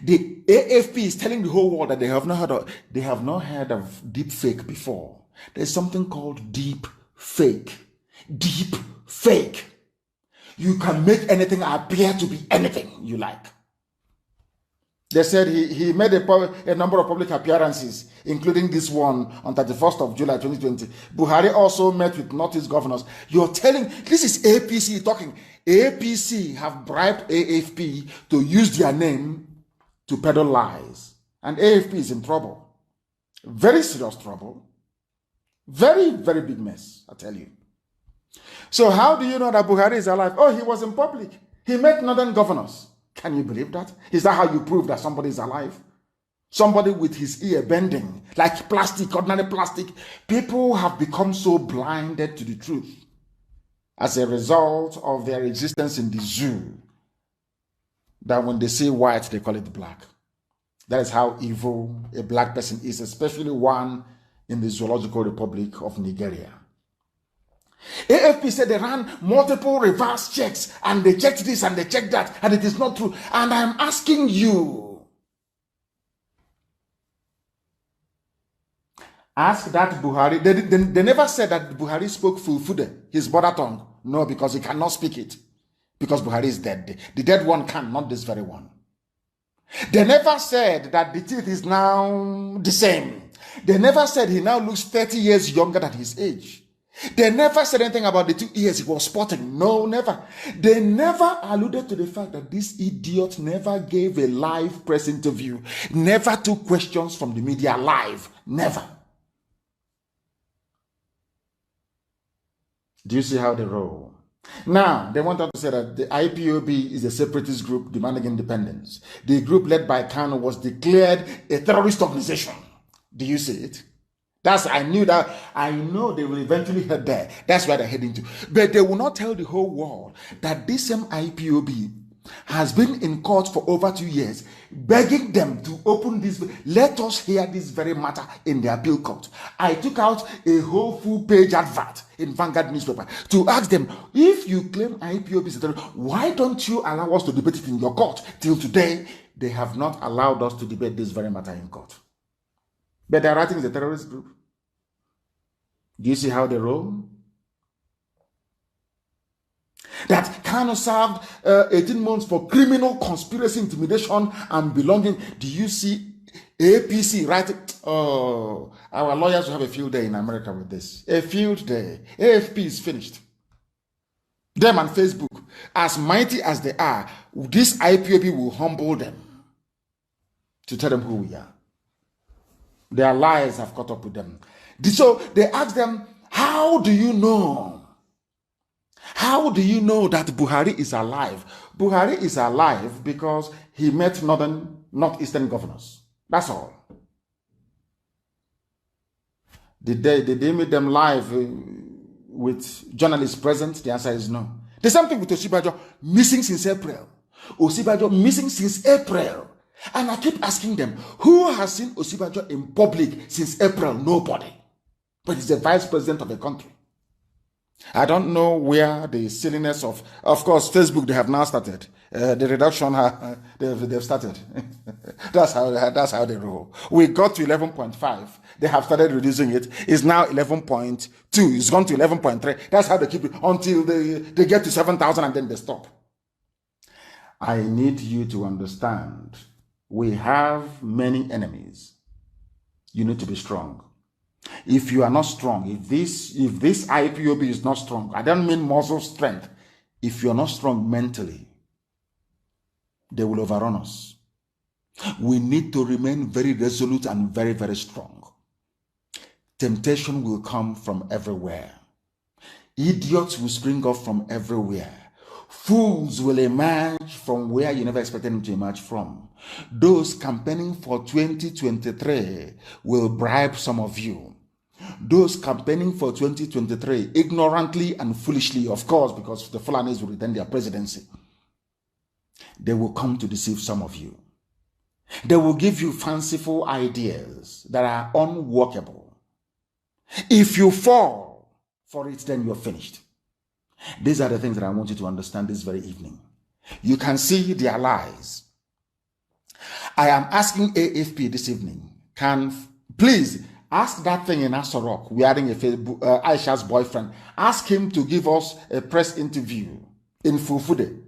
The AFP is telling the whole world that they have not heard of deep fake before. There's something called deep fake. Deep fake. You can make anything appear to be anything you like. They said he made a number of public appearances, including this one on 31st of July 2020. Buhari also met with Northeast governors. You're telling, this is APC talking. APC have bribed AFP to use their name to peddle lies. And AFP is in trouble. Very serious trouble. Very, very big mess, I tell you. So how do you know that Buhari is alive? Oh, he was in public. He met northern governors. Can you believe that? Is that how you prove that somebody is alive? Somebody with his ear bending, like plastic, ordinary plastic. People have become so blinded to the truth as a result of their existence in the zoo that when they see white, they call it black. That is how evil a black person is, especially one in the Zoological Republic of Nigeria. AFP said they ran multiple reverse checks and they checked this and they checked that and it is not true. And I'm asking you, ask that Buhari. They never said that Buhari spoke Fulfude, his mother tongue. No, because he cannot speak it. Because Buhari is dead. The dead one can, not this very one. They never said that the teeth is now the same. They never said he now looks 30 years younger than his age. They never said anything about the 2 years he was sporting. No, never. They never alluded to the fact that this idiot never gave a live press interview, never took questions from the media live. Never. Do you see how they roll? Now, they want us to say that the IPOB is a separatist group demanding independence. The group led by Kanu was declared a terrorist organization. Do you see it? I know they will eventually head there. That's where they're heading to. But they will not tell the whole world that this same IPOB has been in court for over 2 years, begging them to open this. Let us hear this very matter in the appeal court. I took out a whole full-page advert in Vanguard newspaper to ask them, if you claim IPOB is a terrorist, why don't you allow us to debate it in your court? Till today, they have not allowed us to debate this very matter in court. But they're writing it's a terrorist group. Do you see how they roll? That Kanu served 18 months for criminal conspiracy, intimidation, and belonging. Do you see APC writing? Oh, our lawyers will have a field day in America with this. A field day. AFP is finished. Them and Facebook, as mighty as they are, this IPOB will humble them to tell them who we are. Their lies have caught up with them. So they ask them, how do you know? How do you know that Buhari is alive? Buhari is alive because he met northeastern governors. That's all. Did they meet them live with journalists present? The answer is no. The same thing with Osibajo, missing since April. Osibajo missing since April. And I keep asking them, who has seen Osibajo in public since April? Nobody. But he's the vice president of the country. I don't know where the silliness of course, Facebook, they have now started. The reduction, they've started. That's how they roll. We got to 11.5. They have started reducing it. It's now 11.2. It's gone to 11.3. That's how they keep it until they get to 7,000 and then they stop. I need you to understand, we have many enemies. You need to be strong. If you are not strong, if this IPOB is not strong, I don't mean muscle strength. If you're not strong mentally, they will overrun us. We need to remain very resolute and very, very strong. Temptation will come from everywhere. Idiots will spring up from everywhere. Fools will emerge from where you never expected them to emerge from. Those campaigning for 2023 will bribe some of you. Those campaigning for 2023, ignorantly and foolishly, of course, because the Fulanis will retain their presidency, they will come to deceive some of you. They will give you fanciful ideas that are unworkable. If you fall for it, then you're finished. These are the things that I want you to understand this very evening. You can see their lies. I am asking AFP this evening, please ask that thing in Asorok, wearing a Facebook, Aisha's boyfriend, ask him to give us a press interview in Fufude,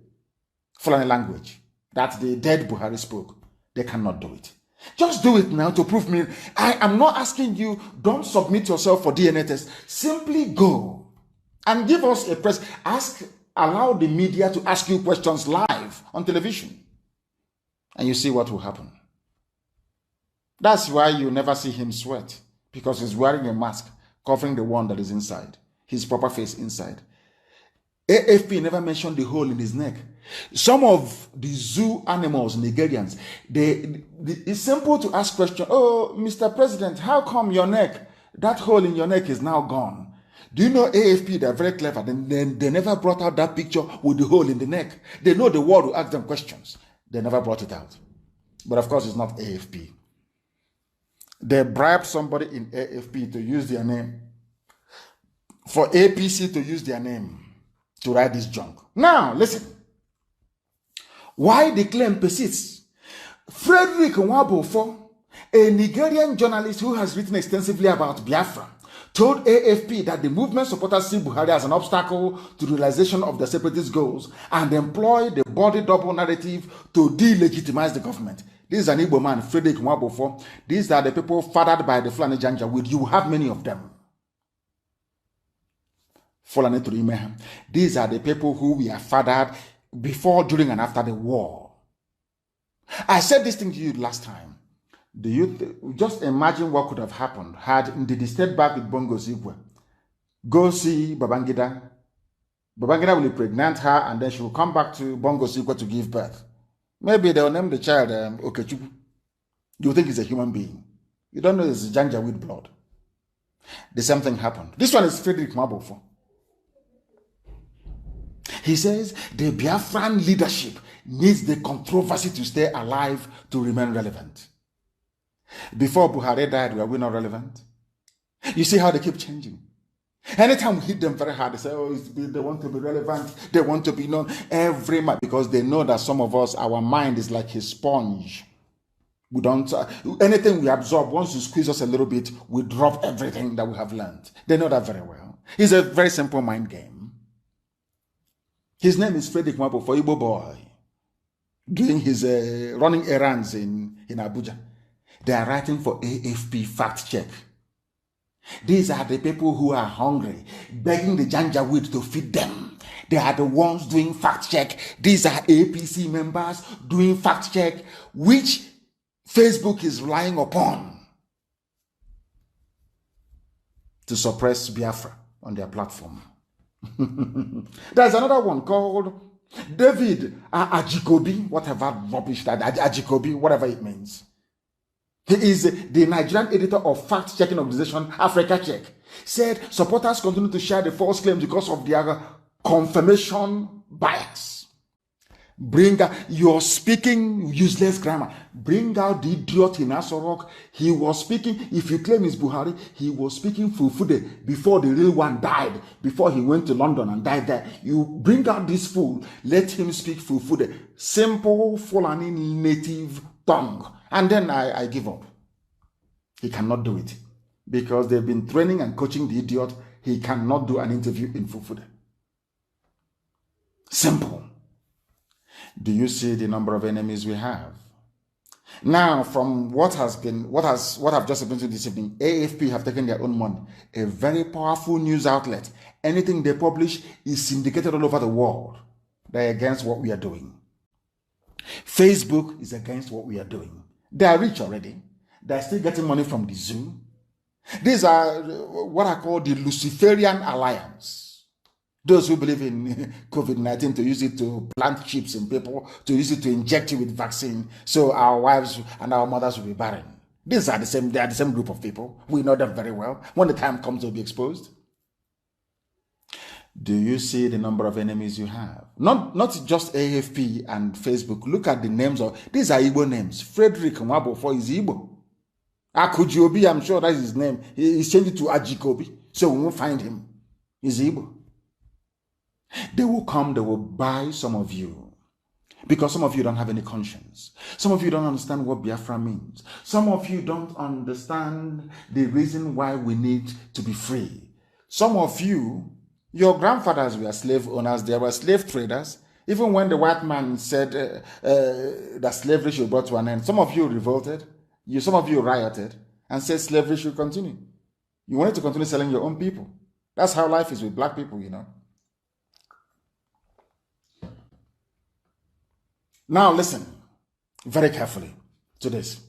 Fulani language, that the dead Buhari spoke. They cannot do it. Just do it now to prove me. I am not asking you, don't submit yourself for DNA test. Simply go and give us a press. Allow the media to ask you questions live on television. And you see what will happen. That's why you never see him sweat, because he's wearing a mask covering the one that is inside, his proper face inside. AFP never mentioned the hole in his neck. Some of the zoo animals, Nigerians, it's simple to ask question. Oh, Mr. President, how come your neck, that hole in your neck is now gone? Do you know AFP, they're very clever. They never brought out that picture with the hole in the neck. They know the world will ask them questions. They never brought it out. But of course, it's not AFP. They bribed somebody in AFP to use their name, for APC to use their name to write this junk. Now, listen. Why the claim persists? Frederick Nwabofo, a Nigerian journalist who has written extensively about Biafra, told AFP that the movement supporters see Buhari as an obstacle to the realization of the separatist goals and employ the body double narrative to delegitimize the government. This is an Igbo man, Frederick Nwabofo. These are the people fathered by the Fulani Janjaweed. You have many of them. Fulani Turimeha. These are the people who we are fathered before, during, and after the war. I said this thing to you last time. Do you just imagine what could have happened had Ndidi stayed back with Bongo Zigwe? Go see Babangida. Babangida will impregnate her, and then she will come back to Bongo Zigwe to give birth. Maybe they'll name the child Okechukwu. You think he's a human being. You don't know it's Janjaweed blood. The same thing happened. This one is Frederick Nwabofo. He says the Biafran leadership needs the controversy to stay alive to remain relevant. Before Buhari died, were we not relevant? You see how they keep changing. Anytime we hit them very hard, they say, oh, they want to be relevant, they want to be known every month, because they know that some of us, our mind is like a sponge. We don't, anything we absorb, once you squeeze us a little bit, we drop everything that we have learned. They know that very well. It's a very simple mind game. His name is Frederick Nwabofo, Igbo boy, doing his running errands in Abuja. They are writing for AFP fact check. These are the people who are hungry, begging the Janjaweed to feed them. They are the ones doing fact check. These are APC members doing fact check, which Facebook is relying upon to suppress Biafra on their platform. There's another one called David Ajikobi, whatever rubbish that Ajikobi, whatever it means. He is the Nigerian editor of fact-checking organization Africa Check. Said supporters continue to share the false claims because of their confirmation bias. Bring out, you're speaking useless grammar. Bring out the idiot in Asorok. He was speaking, if you claim it's Buhari, he was speaking Fufude before the real one died, before he went to London and died there. You bring out this fool, let him speak Fufude, simple Fulani native tongue. And then I give up. He cannot do it because they've been training and coaching the idiot. He cannot do an interview in Fufude. Simple. Do you see the number of enemies we have? Now, from what I've just been to this evening, AFP have taken their own money. A very powerful news outlet. Anything they publish is syndicated all over the world. They're against what we are doing. Facebook is against what we are doing. They are rich already. They're still getting money from the zoo. These are what I call the Luciferian Alliance. Those who believe in COVID-19 to use it to plant chips in people, to use it to inject you with vaccine, so our wives and our mothers will be barren. These are they are the same group of people. We know them very well. When the time comes, they'll be exposed. Do you see the number of enemies you have? Not just AFP and Facebook. Look at the names of, these are Igbo names. Frederick Nwabofo is Igbo. Akujobi, I'm sure that's his name. He's changed it to Ajikobi, so we won't find him. He's Igbo. They will come, they will buy some of you. Because some of you don't have any conscience. Some of you don't understand what Biafra means. Some of you don't understand the reason why we need to be free. Some of you, your grandfathers were slave owners, they were slave traders. Even when the white man said that slavery should be brought to an end, some of you revolted. Some of you rioted and said slavery should continue. You wanted to continue selling your own people. That's how life is with black people, you know. Now listen very carefully to this.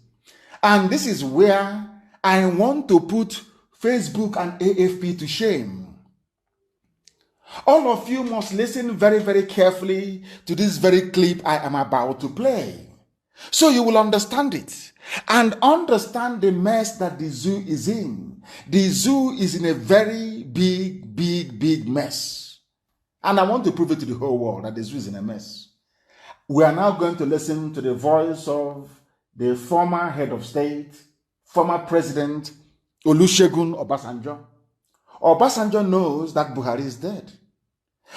And this is where I want to put Facebook and AFP to shame. All of you must listen very, very carefully to this very clip I am about to play. So you will understand it and understand the mess that the zoo is in. The zoo is in a very big, big, big mess. And I want to prove it to the whole world that the zoo is in a mess. We are now going to listen to the voice of the former head of state, former president, Olusegun Obasanjo. Obasanjo knows that Buhari is dead.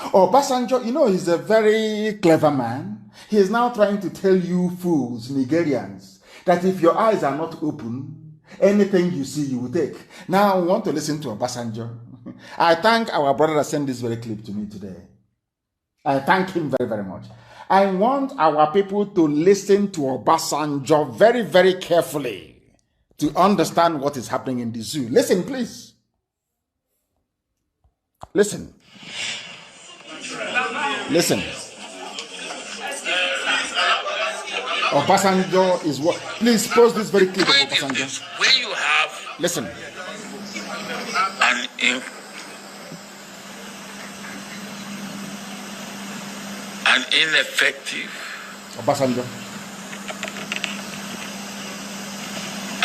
Obasanjo, you know, he's a very clever man. He is now trying to tell you fools, Nigerians, that if your eyes are not open, anything you see, you will take. Now, I want to listen to Obasanjo. I thank our brother that sent this very clip to me today. I thank him very, very much. I want our people to listen to Obasanjo very, very carefully to understand what is happening in the zoo. Listen, please. Listen. Listen. Obasanjo is what? Please pause this very clip of Obasanjo. Where you have listen. An ineffective Obasanjo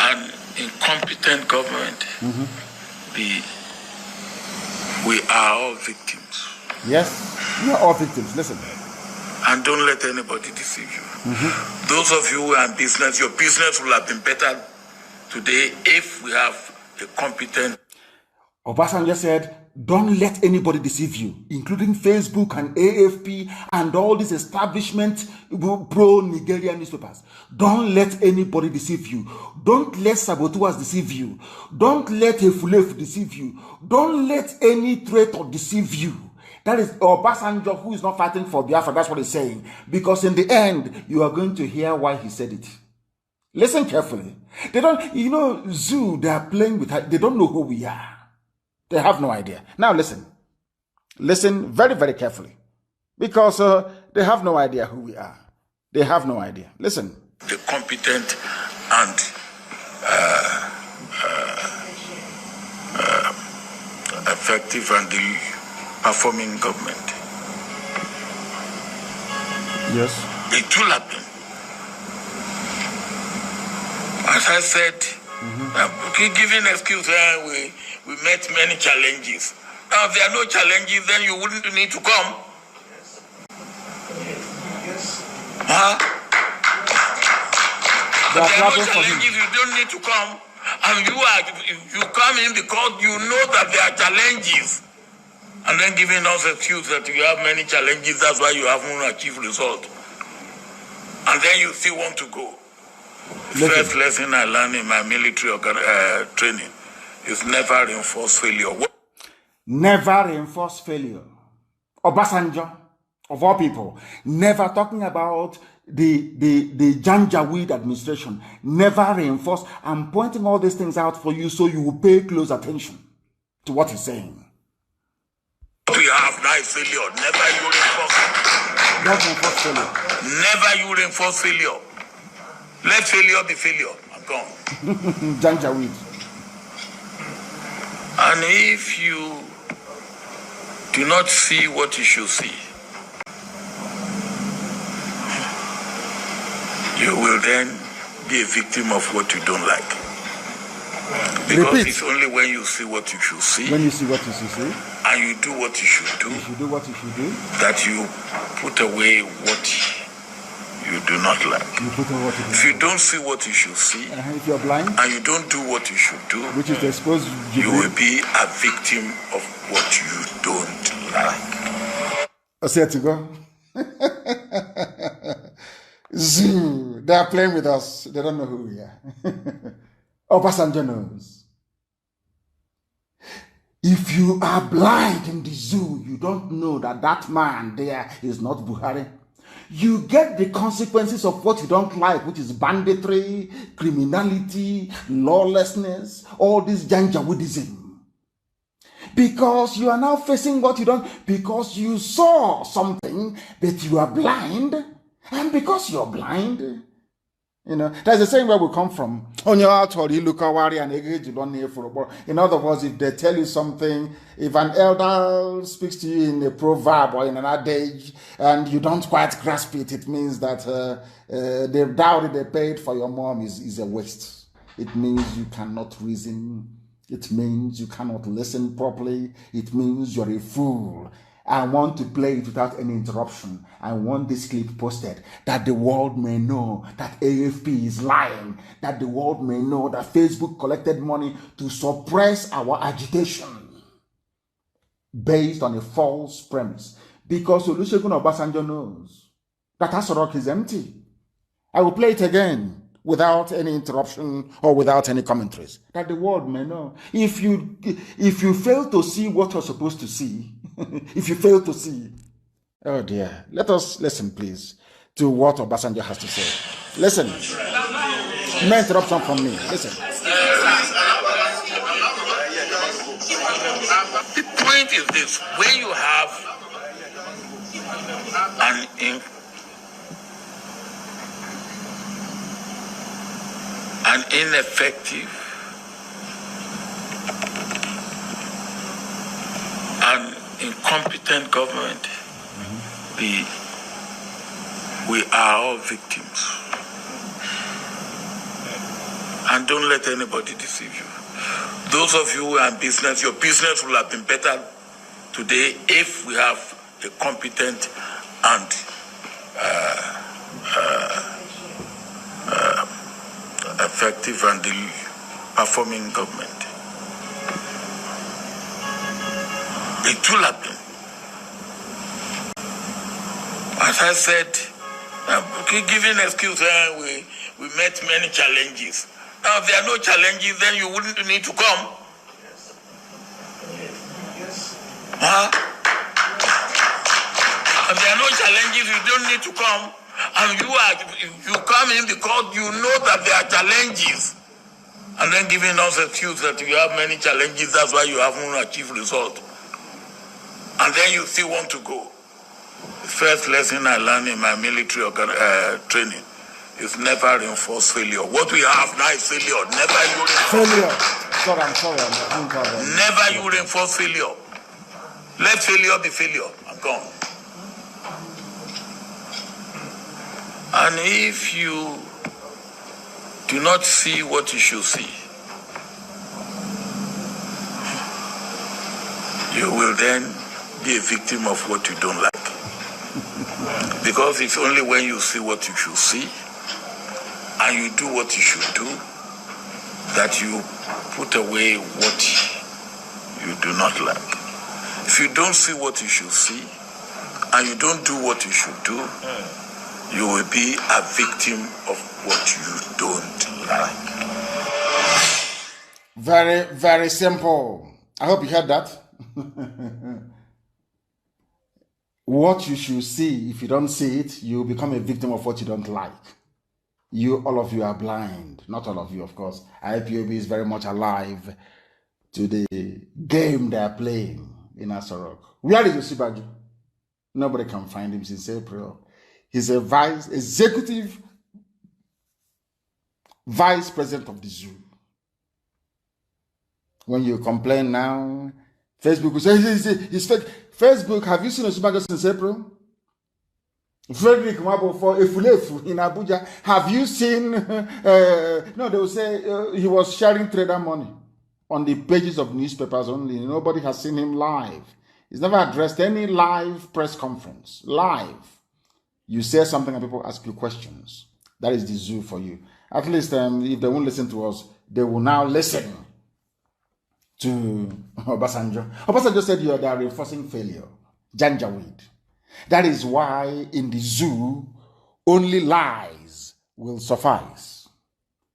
and incompetent government, we are all victims. Yes, we are all victims. Listen. And don't let anybody deceive you. Those of you who are in business, your business will have been better today if we have a competent. Obasanjo said, don't let anybody deceive you, including Facebook and AFP and all these establishment pro-Nigerian newspapers. Don't let anybody deceive you. Don't let saboteurs deceive you. Don't let Efulef deceive you. Don't let any traitor deceive you. That is Obasanjo, who is not fighting for Biafra. That's what he's saying. Because in the end, you are going to hear why he said it. Listen carefully. They don't, you know, Zoo, they are playing with, they don't know who we are. They have no idea. Now listen. Listen very, very carefully. Because they have no idea who we are. They have no idea. Listen. The competent and effective and the performing government. Yes. It will happen. As I said, giving excuse, we met many challenges. Now, if there are no challenges, then you wouldn't need to come. Yes. Huh? There are no challenges, you don't need to come. And you come in because you know that there are challenges. And then giving us an excuse that you have many challenges, that's why you haven't achieved result. And then you still want to go. The first lesson I learned in my military training is never reinforce failure. Never reinforce failure. Obasanjo, of all people, never talking about the Janjaweed administration, never reinforce. I'm pointing all these things out for you so you will pay close attention to what he's saying. What we have now is failure. Never you reinforce it. Don't reinforce failure. Never you reinforce failure. Let failure be failure. I'm gone. Janjaweed. And if you do not see what you should see, you will then be a victim of what you don't like. Because Repeat. it's only when you see what you should see, When you see what you should see, and you do what you should do, you should do what you should do. that you put away what you do not like. You put on what you If you don't see what you should see, if you're blind, and you don't do what you should do, which is exposed, you will be a victim of what you don't like. I said to go. Zoo, they are playing with us. They don't know who we are. Obasanjo knows. If you are blind in the zoo, you don't know that that man there is not Buhari. You get the consequences of what you don't like, which is banditry, criminality, lawlessness, all this Janjaweedism. Because you are now facing what you don't, because you saw something, but you are blind. And because you're blind, you know, there's a saying where we come from. In other words, if they tell you something, if an elder speaks to you in a proverb or in an adage, and you don't quite grasp it, it means that the dowry they paid for your mom is a waste. It means you cannot reason. It means you cannot listen properly. It means you're a fool. I want to play it without any interruption. I want this clip posted that the world may know that AFP is lying, that the world may know that Facebook collected money to suppress our agitation based on a false premise. Because Olusegun Obasanjo knows that Asorok is empty. I will play it again without any interruption or without any commentaries, that the world may know. If you fail to see what you're supposed to see, if you fail to see, oh dear, let us listen, please, to what Obasanjo has to say. Listen. No interruption from me. Listen. The point is this: when you have an ineffective and incompetent government, we are all victims. And don't let anybody deceive you. Those of you who are in business, your business will have been better today if we have a competent and effective and performing government. It will happen. As I said, giving excuse, we met many challenges. Now, if there are no challenges, then you wouldn't need to come. Huh? If there are no challenges, you don't need to come. And you come in because you know that there are challenges. And then giving us excuse that you have many challenges, that's why you haven't achieved result. And then you still want to go. The first lesson I learned in my military training is never reinforce failure. What we have now is failure. Never you reinforce failure. Sorry, I'm sorry. Never you reinforce failure. Let failure be failure. I'm gone. And if you do not see what you should see, you will then be a victim of what you don't like. Because it's only when you see what you should see and you do what you should do that you put away what you do not like. If you don't see what you should see and you don't do what you should do, you will be a victim of what you don't like. Very, very simple. I hope you heard that. What you should see, if you don't see it, you become a victim of what you don't like. All of you are blind. Not all of you, of course. IPOB is very much alive to the game they are playing in Asarok. Where is Osibaju? Nobody can find him since April. He's a executive vice president of the zoo. When you complain now, Facebook will say he's fake. Facebook, have you seen Osibaju since April? Frederick Mabo in Abuja. Have you seen? No, they will say he was sharing trader money on the pages of newspapers only. Nobody has seen him live. He's never addressed any live press conference. Live. You say something and people ask you questions. That is the zoo for you. At least if they won't listen to us, they will now listen to Obasanjo. Obasanjo said they are reinforcing failure. Janjaweed. That is why in the zoo, only lies will suffice.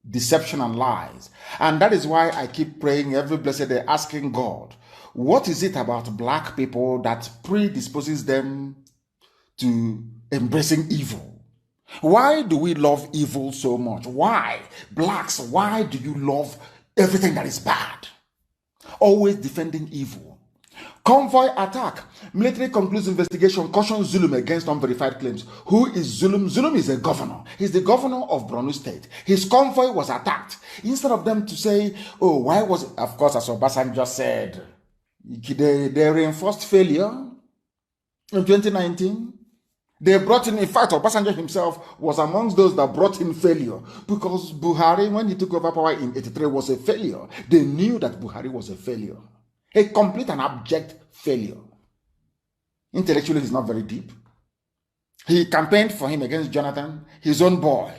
Deception and lies. And that is why I keep praying every blessed day, asking God, what is it about black people that predisposes them to embracing evil? Why do we love evil so much? Why? Blacks, why do you love everything that is bad? Always defending evil. Convoy attack. Military concludes investigation, cautions Zulum against unverified claims. Who is Zulum? Zulum is a governor. He's the governor of Borno State. His convoy was attacked. Instead of them to say, oh, why was it? Of course, as Obasanjo just said, they reinforced failure in 2019. They brought in fact, Obasanjo himself was amongst those that brought in failure because Buhari, when he took over power in 83, was a failure. They knew that Buhari was a failure. A complete and abject failure. Intellectually, he's not very deep. He campaigned for him against Jonathan, his own boy.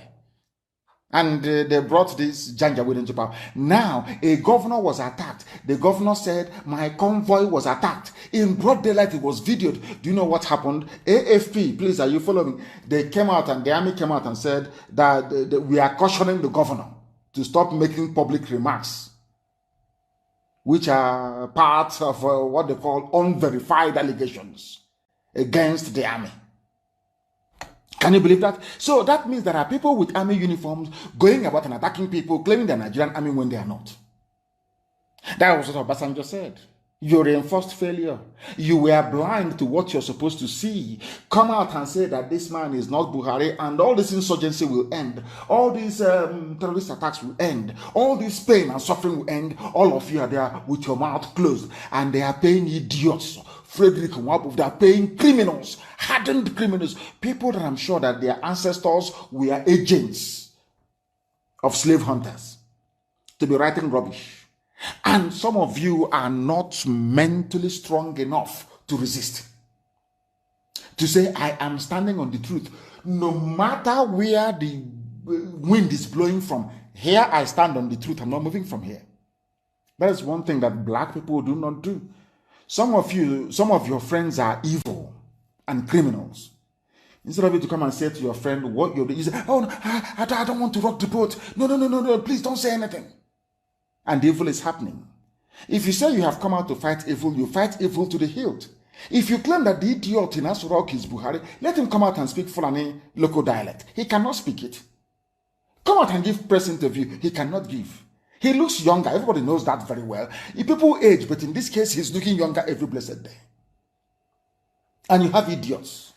And they brought this Janjaweed into power. Now, a governor was attacked. The governor said, my convoy was attacked. In broad daylight, it was videoed. Do you know what happened? AFP, please, are you following? They came out and the army came out and said that we are cautioning the governor to stop making public remarks, which are part of what they call unverified allegations against the army. Can you believe that? So that means there are people with army uniforms going about and attacking people, claiming they're Nigerian army when they are not. That was what Obasanjo said. You reinforced failure. You were blind to what you're supposed to see. Come out and say that this man is not Buhari and all this insurgency will end. All these terrorist attacks will end. All this pain and suffering will end. All of you are there with your mouth closed and they are paying idiots. Frederick Nwabov, they are paying criminals, hardened criminals, people that I'm sure that their ancestors were agents of slave hunters to be writing rubbish. And some of you are not mentally strong enough to resist. To say, I am standing on the truth. No matter where the wind is blowing from, here I stand on the truth. I'm not moving from here. That is one thing that black people do not do. Some of your friends are evil and criminals. Instead of you to come and say to your friend what you're doing, you say, oh, no, I don't want to rock the boat. No, please don't say anything. And the evil is happening. If you say you have come out to fight evil, you fight evil to the hilt. If you claim that the idiot in Asurok is Buhari, let him come out and speak Fulani local dialect. He cannot speak it. Come out and give press interview. He cannot give. He looks younger. Everybody knows that very well. People age, but in this case, he's looking younger every blessed day. And you have idiots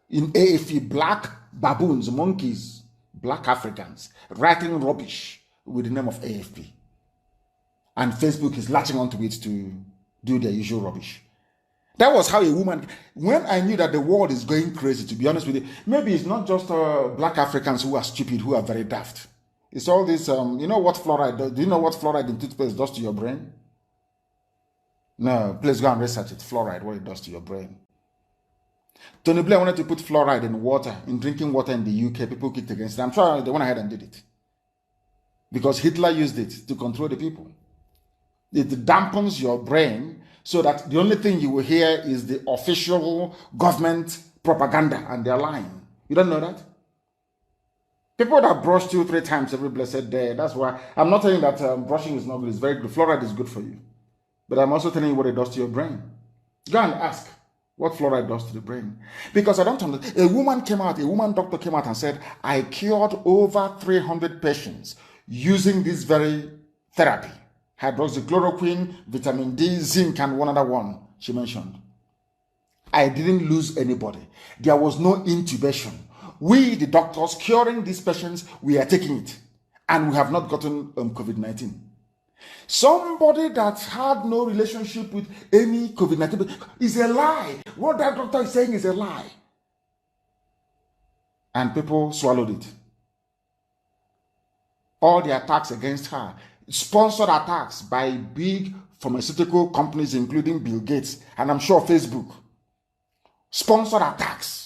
in AFE, black baboons, monkeys, black Africans, writing rubbish with the name of AFP. And Facebook is latching onto it to do their usual rubbish. That was how a woman, when I knew that the world is going crazy, to be honest with you, maybe it's not just black Africans who are stupid, who are very daft. It's all this, you know what fluoride does? Do you know what fluoride in toothpaste does to your brain? No, please go and research it. Fluoride, what it does to your brain. Tony Blair wanted to put fluoride in water, in drinking water in the UK. People kicked against it. I'm sure they went ahead and did it. Because Hitler used it to control the people. It dampens your brain so that the only thing you will hear is the official government propaganda, and they're lying. You don't know that? People that brush 2-3 times every blessed day, that's why I'm not telling that brushing is not good. It's very good. Fluoride is good for you. But I'm also telling you what it does to your brain. Go and ask what fluoride does to the brain. Because I don't understand. A woman doctor came out and said, I cured over 300 patients using this very therapy. Hydroxychloroquine, vitamin D, zinc, and one other one she mentioned. I didn't lose anybody. There was no intubation. We, the doctors curing these patients, we are taking it. And we have not gotten COVID-19. Somebody that had no relationship with any COVID-19 is a lie. What that doctor is saying is a lie. And people swallowed it. All the attacks against her, sponsored attacks by big pharmaceutical companies, including Bill Gates, and I'm sure Facebook. Sponsored attacks.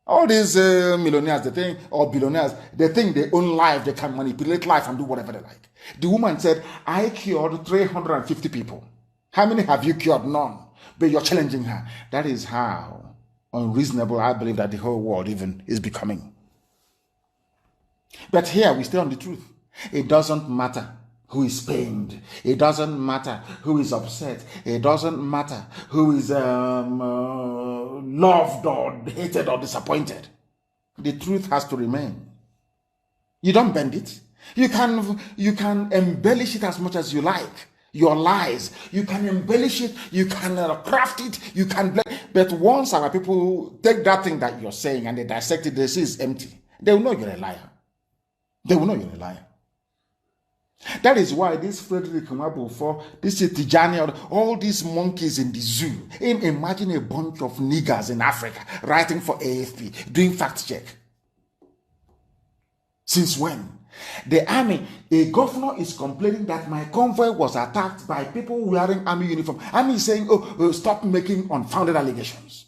All these millionaires, they think, or billionaires, they think they own life, they can manipulate life and do whatever they like. The woman said, I cured 350 people. How many have you cured? None. But you're challenging her. That is how unreasonable I believe that the whole world even is becoming. But here we stay on the truth. It doesn't matter who is pained. It doesn't matter who is upset. It doesn't matter who is loved or hated or disappointed. The truth has to remain. You don't bend it. You can embellish it as much as you like. Your lies, you can embellish it. You can craft it. You can blend. But once our people take that thing that you're saying and they dissect it, they see it's empty. They will know you're a liar. They will know you're a liar. That is why this Frederick Mabufo, this Tijani, all these monkeys in the zoo, imagine a bunch of niggers in Africa writing for AFP, doing fact check. Since when? The army, a governor is complaining that my convoy was attacked by people wearing army uniform. Army is saying, stop making unfounded allegations.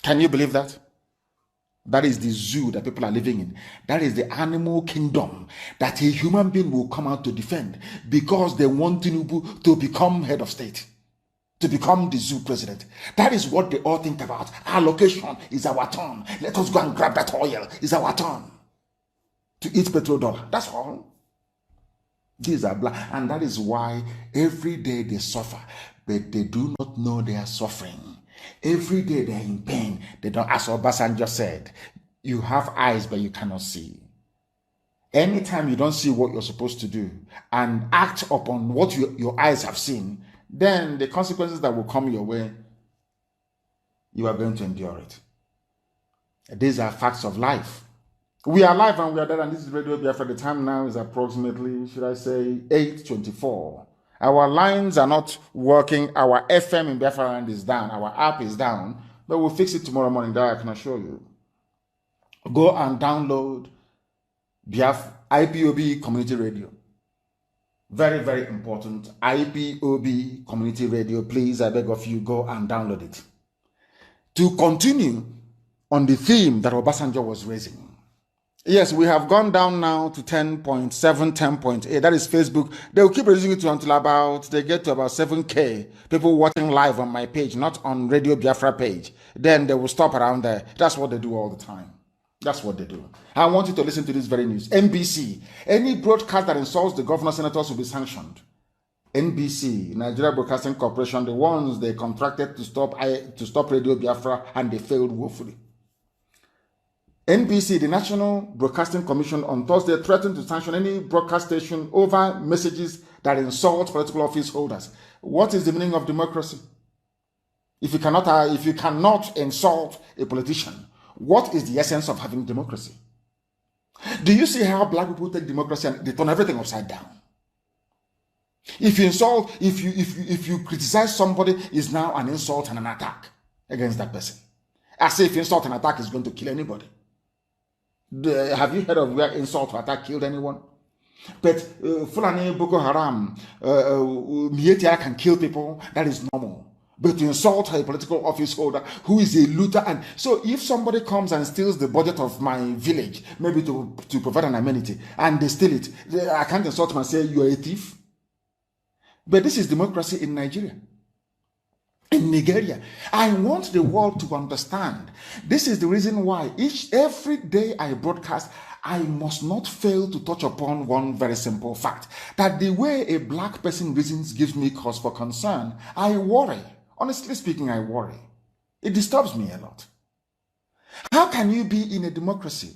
Can you believe that? That is the zoo that people are living in. That is the animal kingdom that a human being will come out to defend because they want Tinubu to become head of state, to become the zoo president. That is what they all think about. Our location is our turn. Let us go and grab that oil. It's our turn to eat petrodollar. That's all. These are black. And that is why every day they suffer, but they do not know they are suffering. Every day they're in pain. They don't, as Obasanjo said, you have eyes but you cannot see. Anytime you don't see what you're supposed to do and act upon what your eyes have seen, then the consequences that will come your way, you are going to endure it. These are facts of life. We are live and we are dead, and this is Radio Biafra. The time now is approximately, should I say, 8:24. Our lines are not working. Our FM in Biafra land is down. Our app is down. But we'll fix it tomorrow morning. That I can assure you. Go and download Biafra IPOB Community Radio. Very, very important. IPOB Community Radio. Please, I beg of you, go and download it. To continue on the theme that Obasanjo was raising. Yes, we have gone down now to 10.7, 10.8. That is Facebook. They will keep reducing it until they get to about 7K people watching live on my page, not on Radio Biafra page. Then they will stop around there. That's what they do all the time. That's what they do. I want you to listen to this very news. NBC. Any broadcast that insults the governor senators will be sanctioned. NBC, Nigeria Broadcasting Corporation, the ones they contracted to stop Radio Biafra, and they failed woefully. NBC, the National Broadcasting Commission, on Thursday threatened to sanction any broadcast station over messages that insult political office holders. What is the meaning of democracy? If you cannot insult a politician, what is the essence of having democracy? Do you see how black people take democracy and they turn everything upside down? If you insult, if you criticize somebody, is now an insult and an attack against that person. As if insult and attack is going to kill anybody. Have you heard of where insult or attack killed anyone? But Fulani, Boko Haram, Mietia can kill people. That is normal. but to insult a political office holder who is a looter. And so if somebody comes and steals the budget of my village, maybe to provide an amenity, and they steal it, I can't insult them and say you are a thief. But this is democracy in Nigeria. In Nigeria, I want the world to understand. This is the reason why every day I broadcast, I must not fail to touch upon one very simple fact, that the way a black person reasons gives me cause for concern. I worry. Honestly speaking, I worry. It disturbs me a lot. How can you be in a democracy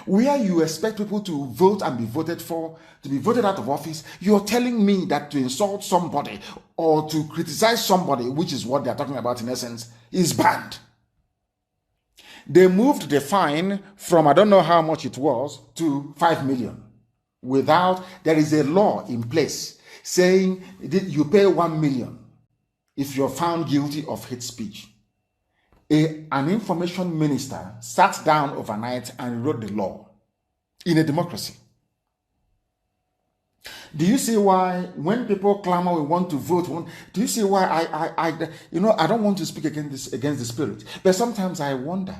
where you expect people to vote and be voted for, to be voted out of office? You're telling me that to insult somebody or to criticize somebody, which is what they're talking about in essence, is banned. They moved the fine from, I don't know how much it was, to 5 million. There is a law in place saying you pay 1 million if you're found guilty of hate speech. An information minister sat down overnight and wrote the law in a democracy. Do you see why when people clamor, we want to vote? Do you see why I don't want to speak against the spirit, but sometimes I wonder.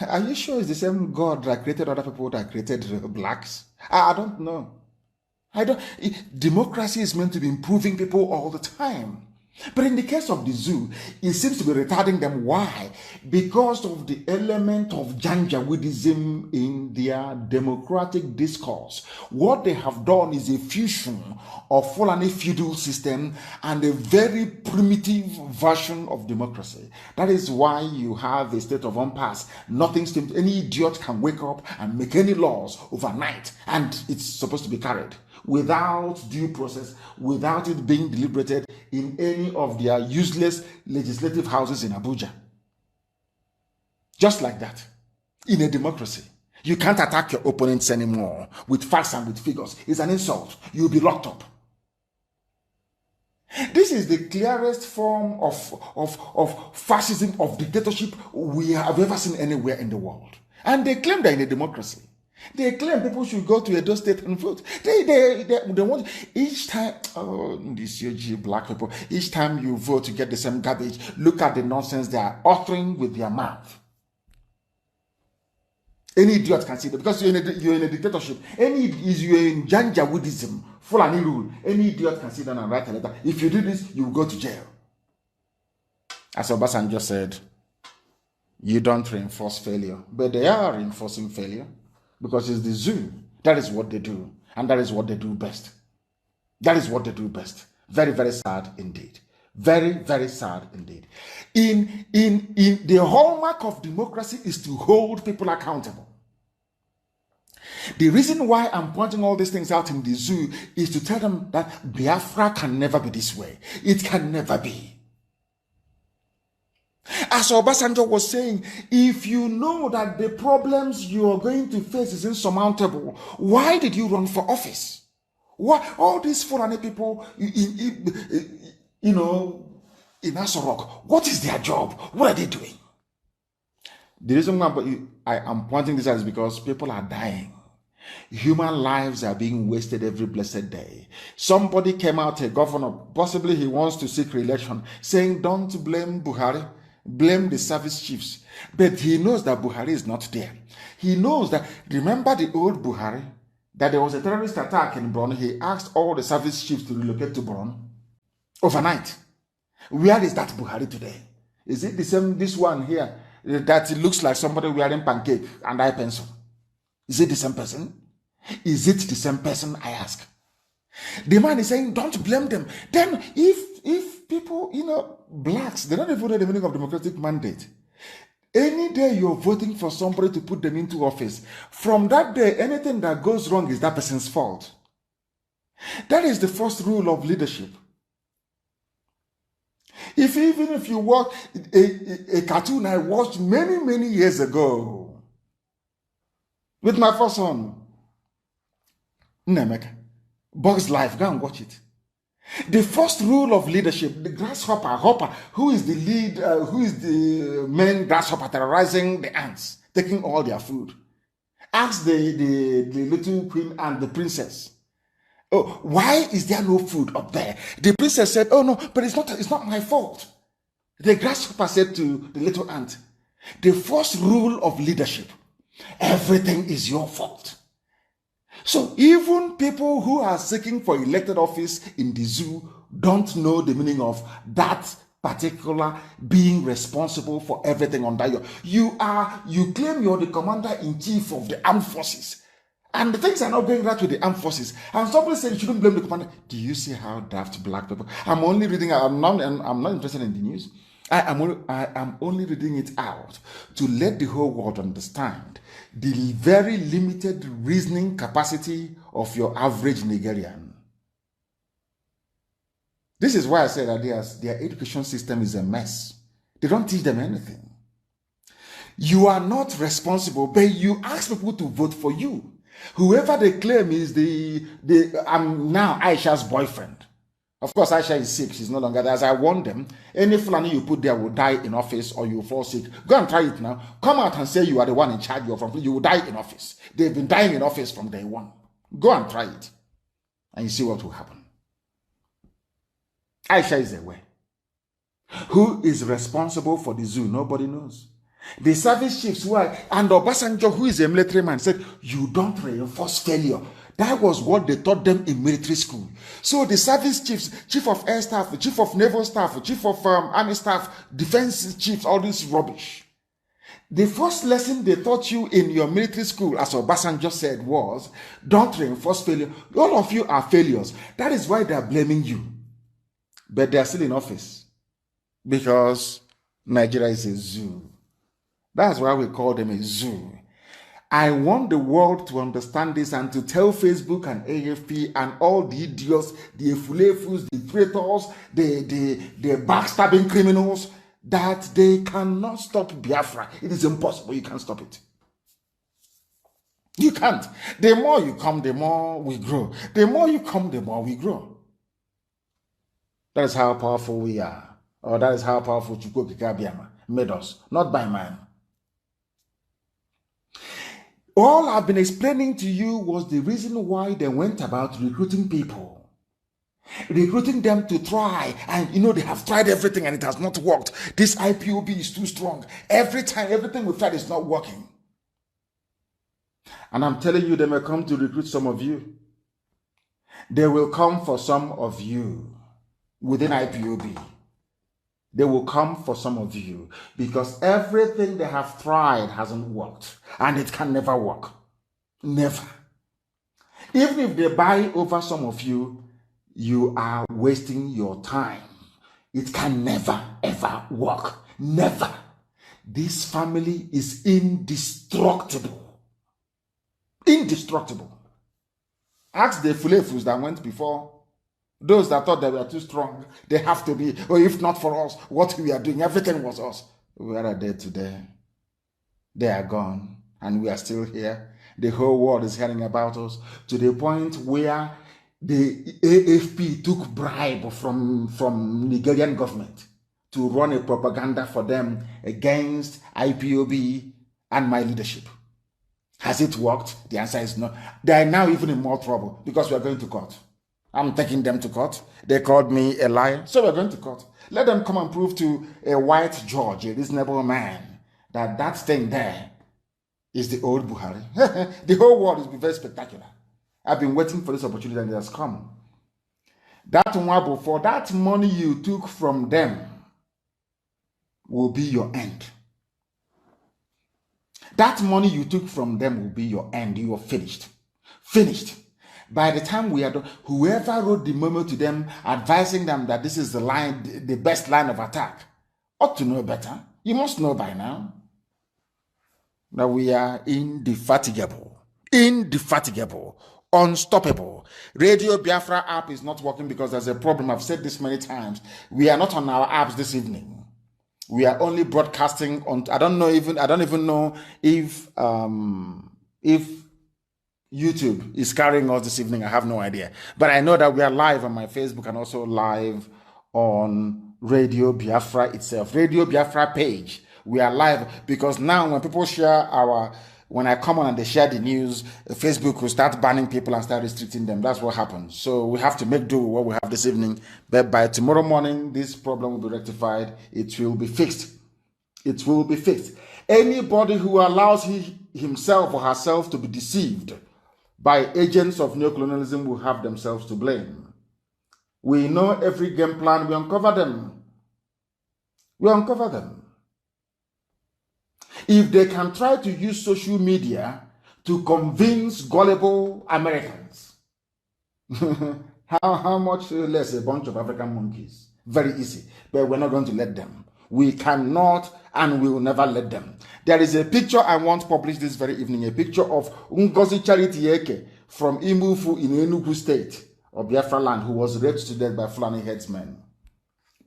Are you sure it's the same God that created other people that created blacks? I don't know. Democracy is meant to be improving people all the time. But in the case of the zoo, it seems to be retarding them. Why? Because of the element of Janjaweedism in their democratic discourse. What they have done is a fusion of Fulani feudal system and a very primitive version of democracy. That is why you have a state of impasse. Any idiot can wake up and make any laws overnight, and it's supposed to be carried without due process, without it being deliberated in any of their useless legislative houses in Abuja. Just like that. In a democracy, you can't attack your opponents anymore with facts and with figures. It's an insult. You'll be locked up. This is the clearest form of fascism, of dictatorship we have ever seen anywhere in the world. And they claim they're in a democracy. They claim people should go to Edo State and vote. They want each time. Oh, these UG black people. Each time you vote, you get the same garbage. Look at the nonsense they are uttering with their mouth. Any idiot can see that because you're in a dictatorship. You're in Janjaweedism, Fulani rule. Any idiot can sit down and write a letter. If you do this, you will go to jail. As Obasanjo said, you don't reinforce failure, but they are reinforcing failure. Because it's the zoo. That is what they do. And that is what they do best. That is what they do best. Very, very sad indeed. Very, very sad indeed. In the hallmark of democracy is to hold people accountable. The reason why I'm pointing all these things out in the zoo is to tell them that Biafra can never be this way. It can never be. As Obasanjo was saying, if you know that the problems you are going to face is insurmountable, why did you run for office? Why all these Fulani people, in Asorok, what is their job? What are they doing? The reason why I am pointing this out is because people are dying. Human lives are being wasted every blessed day. Somebody came out, a governor, possibly he wants to seek re-election, saying, don't blame Buhari. Blame the service chiefs. But he knows that Buhari is not there. He knows that, remember the old Buhari, that there was a terrorist attack in Borno. He asked all the service chiefs to relocate to Borno overnight. Where is that Buhari today? Is it the same, this one here, that it looks like somebody wearing pancake and eye pencil? Is it the same person? Is it the same person, I ask? The man is saying, don't blame them. Then if people, blacks, they don't even know the meaning of democratic mandate. Any day you're voting for somebody to put them into office, from that day, anything that goes wrong is that person's fault. That is the first rule of leadership. Even if you watch a cartoon I watched many, many years ago with my first son, Nemeka, Bug's Life, go and watch it. The first rule of leadership, the hopper, who is the lead, who is the main grasshopper terrorizing the ants, taking all their food. Ask the little queen and the princess. Oh, why is there no food up there? The princess said, oh no, but it's not my fault. The grasshopper said to the little ant, the first rule of leadership, everything is your fault. So even people who are seeking for elected office in the zoo don't know the meaning of that particular being responsible for everything under you. You claim you're the commander-in-chief of the armed forces, and the things are not going right with the armed forces. And somebody said you shouldn't blame the commander. Do you see how daft black people? I'm only reading. I'm not interested in the news. I am only reading it out to let the whole world understand the very limited reasoning capacity of your average Nigerian. This is why I said that their education system is a mess. They don't teach them anything. You are not responsible, but you ask people to vote for you. Whoever they claim is I'm now Aisha's boyfriend. Of course, Aisha is sick. She's no longer there. As I warned them, any Fulani you put there will die in office or you will fall sick. Go and try it now. Come out and say you are the one in charge. You will die in office. They've been dying in office from day one. Go and try it. And you see what will happen. Aisha is aware. Who is responsible for the zoo? Nobody knows. The service chiefs and Obasanjo, who is a military man, said, you don't reinforce failure. That was what they taught them in military school. So the service chiefs, chief of air staff, chief of naval staff, chief of army staff, defense chiefs, all this rubbish. The first lesson they taught you in your military school, as Obasanjo said, was, don't reinforce failure. All of you are failures. That is why they are blaming you. But they are still in office. Because Nigeria is a zoo. That's why we call them a zoo. I want the world to understand this and to tell Facebook and AFP and all the idiots, the efulefus, the traitors, the backstabbing criminals, that they cannot stop Biafra. It is impossible. You can't stop it. You can't. The more you come, the more we grow. The more you come, the more we grow. That is how powerful we are. Or that is how powerful Chukwuka Biama made us. Not by man. All I've been explaining to you was the reason why they went about recruiting people. Recruiting them to try. And they have tried everything and it has not worked. This IPOB is too strong. Every time, everything we've tried is not working. And I'm telling you, they may come to recruit some of you. They will come for some of you within IPOB. They will come for some of you because everything they have tried hasn't worked and it can never work. Never. Even if they buy over some of you, you are wasting your time. It can never, ever work. Never. This family is indestructible. Indestructible. Ask the Fulefus that went before. Those that thought they were too strong, they have to be. Or if not for us, what we are doing, everything was us. We are dead today. They are gone. And we are still here. The whole world is hearing about us to the point where the AFP took bribe from Nigerian government to run a propaganda for them against IPOB and my leadership. Has it worked? The answer is no. They are now even in more trouble because we are going to court. I'm taking them to court. They called me a liar. So we're going to court. Let them come and prove to a white judge, a reasonable man, that thing there is the old Buhari. The whole world is very spectacular. I've been waiting for this opportunity and it has come. That Nwabo, for that money you took from them will be your end. That money you took from them will be your end. You are finished. Finished. By the time we are done, whoever wrote the memo to them advising them that this is the best line of attack, ought to know better. You must know by now that we are indefatigable, unstoppable. Radio Biafra app is not working because there's a problem. I've said this many times. We are not on our apps this evening. We are only broadcasting on. I don't even know if YouTube is carrying us this evening. I have no idea. But I know that we are live on my Facebook and also live on Radio Biafra itself. Radio Biafra page. We are live because now when people share when I come on and they share the news, Facebook will start banning people and start restricting them. That's what happens. So we have to make do with what we have this evening. But by tomorrow morning, this problem will be rectified. It will be fixed. It will be fixed. Anybody who allows himself or herself to be deceived by agents of neocolonialism will have themselves to blame. We know every game plan. We uncover them. We uncover them. If they can try to use social media to convince gullible Americans, how much less a bunch of African monkeys? Very easy. But we're not going to let them. We cannot and we will never let them. There is a picture I want published this very evening, a picture of Ngozi Charity Eke from Imufu in Enugu State of Biafra land, who was raped to death by Fulani headsmen.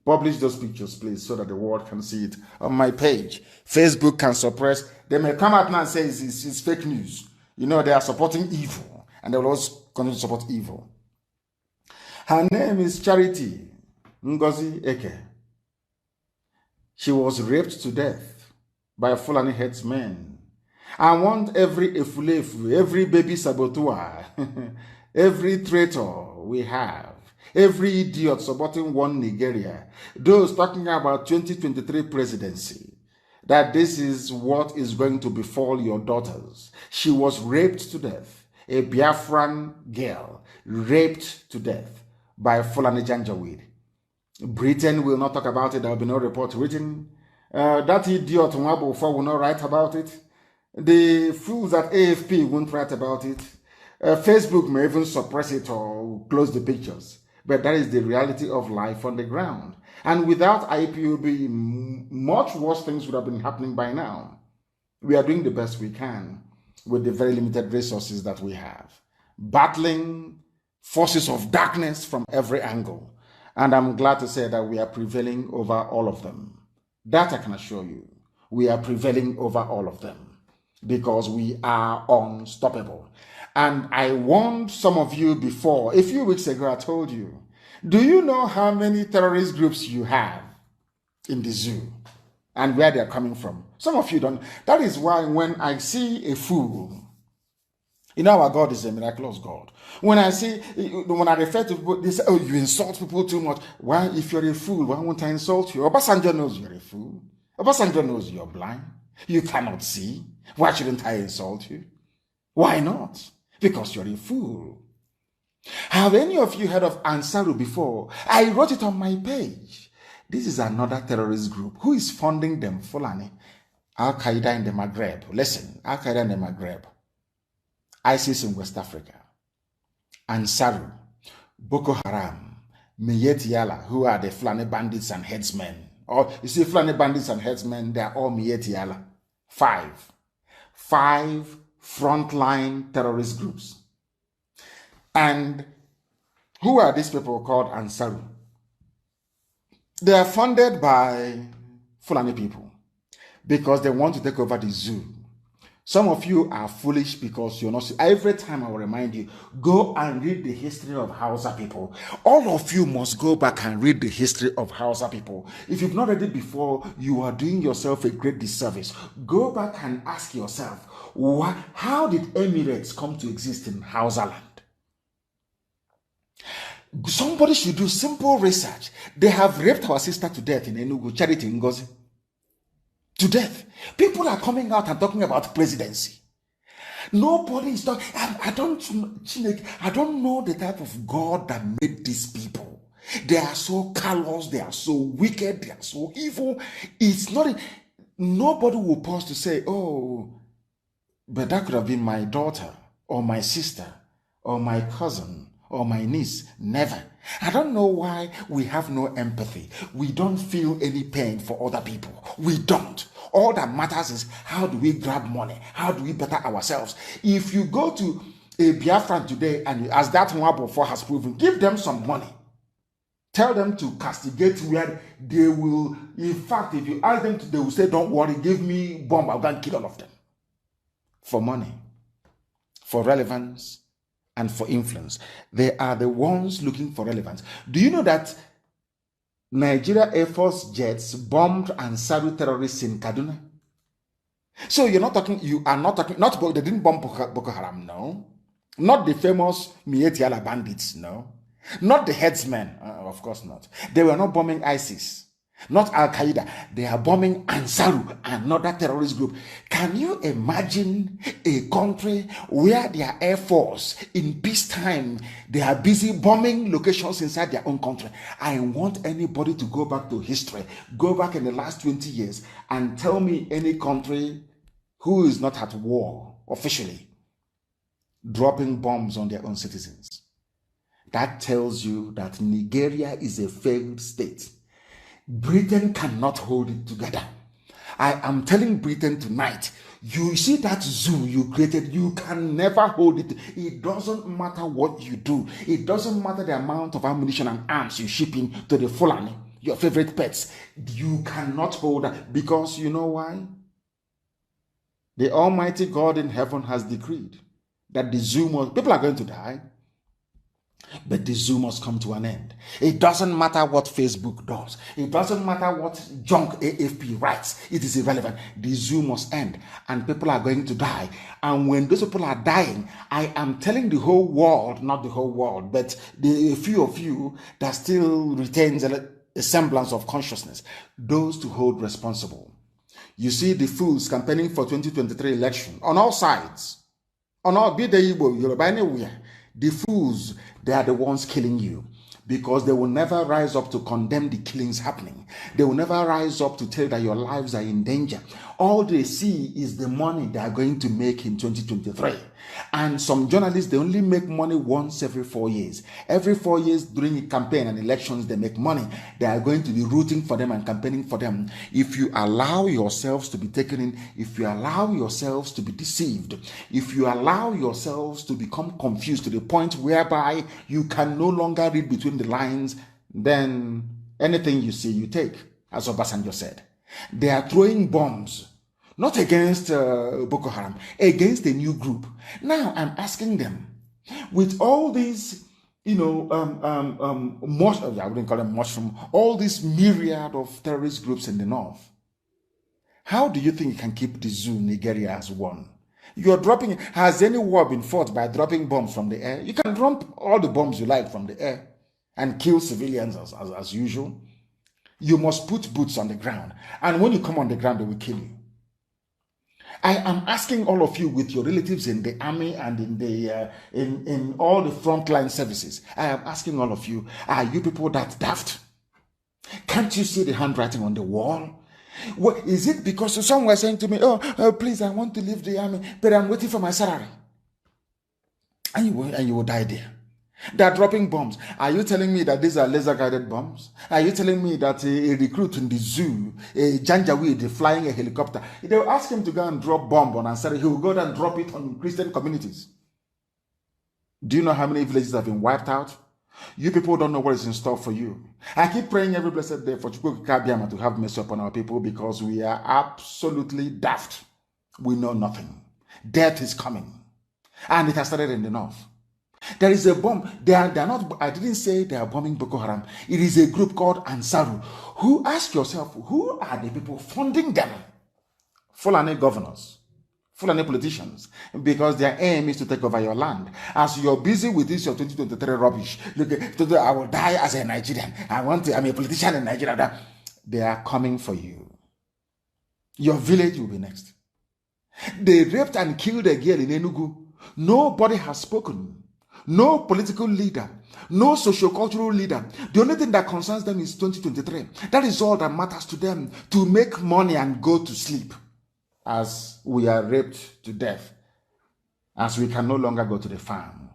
Publish those pictures, please, so that the world can see it on my page. Facebook can suppress. They may come out now and say it's fake news. You know, they are supporting evil, and they will also continue to support evil. Her name is Charity Ngozi Eke. She was raped to death by Fulani headsmen. I want every efulefu, every baby saboteur, every traitor we have, every idiot supporting one Nigeria, those talking about 2023 presidency, that this is what is going to befall your daughters. She was raped to death. A Biafran girl raped to death by Fulani Janjaweed. Britain will not talk about it. There will be no report written. That idiot Nwabufo will not write about it. The fools at AFP won't write about it. Facebook may even suppress it or close the pictures. But that is the reality of life on the ground. And without IPOB, much worse things would have been happening by now. We are doing the best we can with the very limited resources that we have, battling forces of darkness from every angle. And I'm glad to say that we are prevailing over all of them. That I can assure you. We are prevailing over all of them because we are unstoppable. And I warned some of you before, a few weeks ago, I told you, do you know how many terrorist groups you have in the zoo and where they're coming from? Some of you don't. That is why when I see a fool, you know our God is a miraculous God. When I refer to people, they say, oh, you insult people too much. Why, if you're a fool, why won't I insult you? Obasanjo knows you're a fool. Obasanjo knows you're blind. You cannot see. Why shouldn't I insult you? Why not? Because you're a fool. Have any of you heard of Ansaru before? I wrote it on my page. This is another terrorist group. Who is funding them? Fulani. Al-Qaeda in the Maghreb. Listen, Al-Qaeda in the Maghreb. ISIS in West Africa. Ansaru. Boko Haram. Miyet Yala, who are the Fulani bandits and headsmen. Or you see, Fulani bandits and headsmen, they are all Miyet Yala. 5 frontline terrorist groups. And who are these people called Ansaru? They are funded by Fulani people because they want to take over the zoo. Some of you are foolish because you're not. Every time I will remind you, go and read the history of Hausa people. All of you must go back and read the history of Hausa people. If you've not read it before, you are doing yourself a great disservice. Go back and ask yourself, how did Emirates come to exist in Hausa land? Somebody should do simple research. They have raped our sister to death in Enugu, Charity Ngozi. To death. People are coming out and talking about presidency. Nobody is talking. I don't know the type of God that made these people. They are so callous, they are so wicked, they are so evil. It's not. Nobody will pause to say, oh, but that could have been my daughter, or my sister, or my cousin, or my niece. Never. I don't know why we have no empathy. We don't feel any pain for other people. We don't. All that matters is how do we grab money? How do we better ourselves? If you go to a Biafran today and as that Nwabufo has proven, give them some money. Tell them to castigate where they will. In fact, if you ask them to, they will say, don't worry, give me bomb, I'll go and kill all of them. For money, for relevance, and for influence. They are the ones looking for relevance. Do you know that Nigeria Air Force jets bombed Ansaru terrorists in Kaduna? So you are not talking, they didn't bomb Boko Haram, no. Not the famous Mietiala bandits, no. Not the headsmen, of course not. They were not bombing ISIS, not Al Qaeda. They are bombing Ansaru, another terrorist group. Can you imagine a country where their air force in peacetime they are busy bombing locations inside their own country? I want anybody to go back to history, go back in the last 20 years, and tell me any country who is not at war officially dropping bombs on their own citizens. That tells you that Nigeria is a failed state. Britain cannot hold it together. I am telling Britain tonight, you see that zoo you created, you can never hold it. It doesn't matter what you do. It doesn't matter the amount of ammunition and arms you ship in to the Fulani, your favorite pets. You cannot hold that, because you know why? The Almighty God in heaven has decreed that the zoo people are going to die. But the zoo must come to an end. It doesn't matter what Facebook does. It doesn't matter what junk AFP writes. It is irrelevant. The zoo must end, and people are going to die. And when those people are dying, I am telling the whole world, not the whole world, but the few of you that still retains a semblance of consciousness, those to hold responsible. You see the fools campaigning for 2023 election on all sides, on all, be they Igbo, Yoruba, anywhere. The fools, they are the ones killing you, because they will never rise up to condemn the killings happening. They will never rise up to tell you that your lives are in danger. All they see is the money they are going to make in 2023. And some journalists, they only make money once every 4 years. Every 4 years during a campaign and elections, they make money. They are going to be rooting for them and campaigning for them. If you allow yourselves to be taken in, if you allow yourselves to be deceived, if you allow yourselves to become confused to the point whereby you can no longer read between the lines, then anything you see, you take, as Obasanjo said. They are throwing bombs, not against Boko Haram, against a new group. Now I'm asking them, with all these, I wouldn't call them mushroom, all this myriad of terrorist groups in the north, how do you think you can keep the zoo Nigeria as one? You're dropping, has any war been fought by dropping bombs from the air? You can drop all the bombs you like from the air and kill civilians as usual. You must put boots on the ground. And when you come on the ground, they will kill you. I am asking all of you with your relatives in the army and in the in all the frontline services. I am asking all of you, are you people that daft? Can't you see the handwriting on the wall? What, is it because someone was saying to me, oh, please, I want to leave the army, but I'm waiting for my salary? And you will die there. They are dropping bombs. Are you telling me that these are laser-guided bombs? Are you telling me that a recruit in the zoo, a Janjaweed flying a helicopter, they will ask him to go and drop bomb on Ansari, he will go and drop it on Christian communities? Do you know how many villages have been wiped out? You people don't know what is in store for you. I keep praying every blessed day for Chukwu Kabiama to have mercy upon our people, because we are absolutely daft. We know nothing. Death is coming. And it has started in the north. There is a bomb. They are not, I didn't say they are bombing Boko Haram. It is a group called Ansaru. Who, ask yourself, who are the people funding them? Fulani governors, Fulani politicians, because their aim is to take over your land. As you're busy with this, your 2023 rubbish, look, I will die as a Nigerian. I'm a politician in Nigeria. They are coming for you. Your village will be next. They raped and killed a girl in Enugu. Nobody has spoken. No political leader, no socio-cultural leader. The only thing that concerns them is 2023. That is all that matters to them, to make money and go to sleep, as we are raped to death, as we can no longer go to the farm.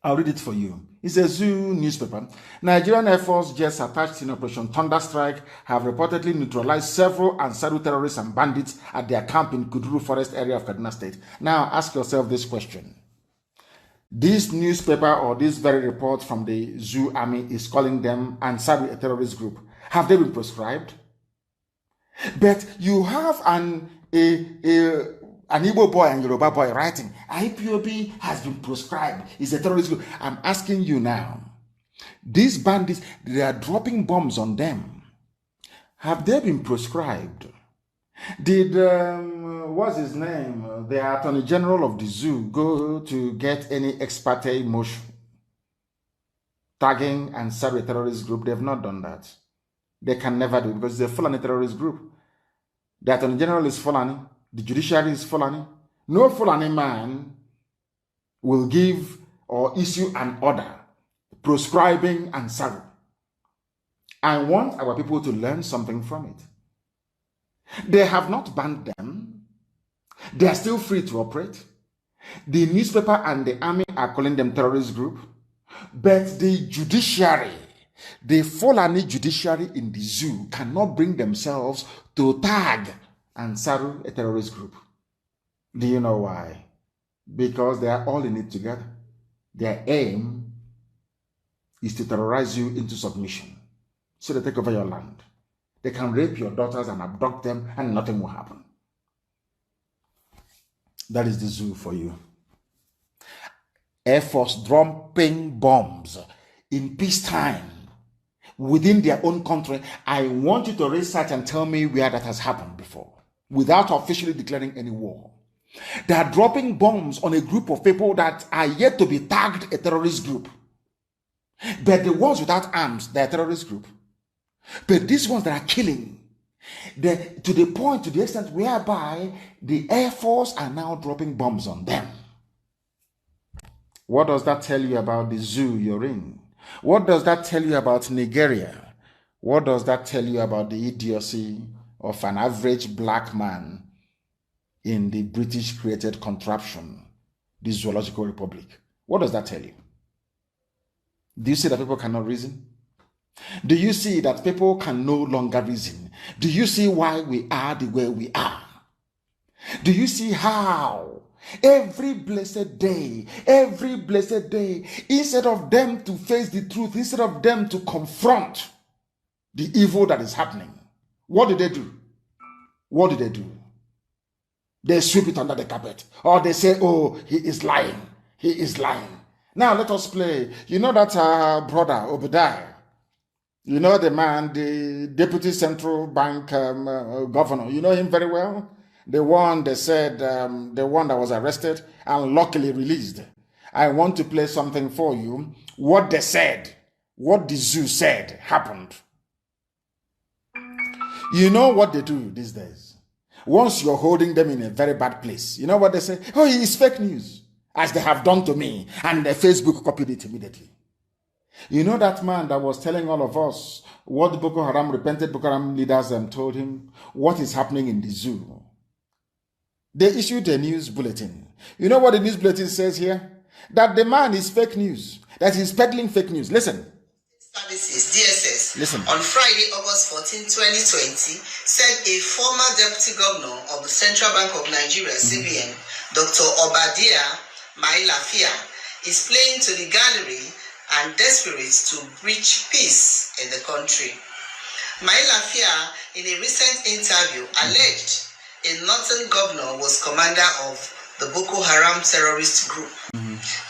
I'll read it for you. It's a Zoo newspaper. Nigerian Air Force jets attached in Operation Thunderstrike have reportedly neutralized several Ansaru terrorists and bandits at their camp in Kuduru Forest area of Kaduna State. Now ask yourself this question. This newspaper or this very report from the Zoo Army is calling them Ansaru, a terrorist group. Have they been proscribed? But you have an Igbo boy and Yoruba boy writing, IPOB has been proscribed. It's a terrorist group. I'm asking you now, these bandits, they are dropping bombs on them. Have they been proscribed? Did, what's his name, the Attorney General of the zoo go to get any ex parte motion tagging and serve a terrorist group? They've not done that. They can never do it because it's a Fulani terrorist group. The Attorney General is Fulani. The judiciary is Fulani. No Fulani man will give or issue an order proscribing and serving. I want our people to learn something from it. They have not banned them. They are still free to operate. The newspaper and the army are calling them terrorist group. But the judiciary, the Fulani judiciary in the zoo cannot bring themselves to tag and saru a terrorist group. Do you know why? Because they are all in it together. Their aim is to terrorize you into submission. So they take over your land. They can rape your daughters and abduct them and nothing will happen. That is the zoo for you. Air Force dropping bombs in peacetime within their own country. I want you to research and tell me where that has happened before without officially declaring any war. They are dropping bombs on a group of people that are yet to be tagged a terrorist group. But the ones without arms, they're a terrorist group. But these ones that are killing, to the point, to the extent whereby the Air Force are now dropping bombs on them. What does that tell you about the zoo you're in? What does that tell you about Nigeria? What does that tell you about the idiocy of an average black man in the British-created contraption, the Zoological Republic? What does that tell you? Do you see that people cannot reason? Do you see that people can no longer reason? Do you see why we are the way we are? Do you see how every blessed day, instead of them to face the truth, instead of them to confront the evil that is happening, what do they do? What do they do? They sweep it under the carpet. Or they say, oh, he is lying. He is lying. Now let us play. You know that brother, Obadiah. You know the man, the deputy central bank governor. You know him very well. The one they said, the one that was arrested and luckily released. I want to play something for you. What they said, what the zoo said happened. You know what they do these days? Once you're holding them in a very bad place, you know what they say? Oh, it is fake news, as they have done to me, and the Facebook copied it immediately. You know that man that was telling all of us what the Boko Haram, repented Boko Haram leaders told him, what is happening in the zoo? They issued a news bulletin. You know what the news bulletin says here? That the man is fake news, that he's peddling fake news. Listen. Services, DSS, Listen. on Friday, August 14, 2020, said a former deputy governor of the Central Bank of Nigeria, CBN, Dr. Obadiah Mailafia, is playing to the gallery and desperate to breach peace in the country. Mailafia, in a recent interview, alleged a northern governor was commander of the Boko Haram terrorist group.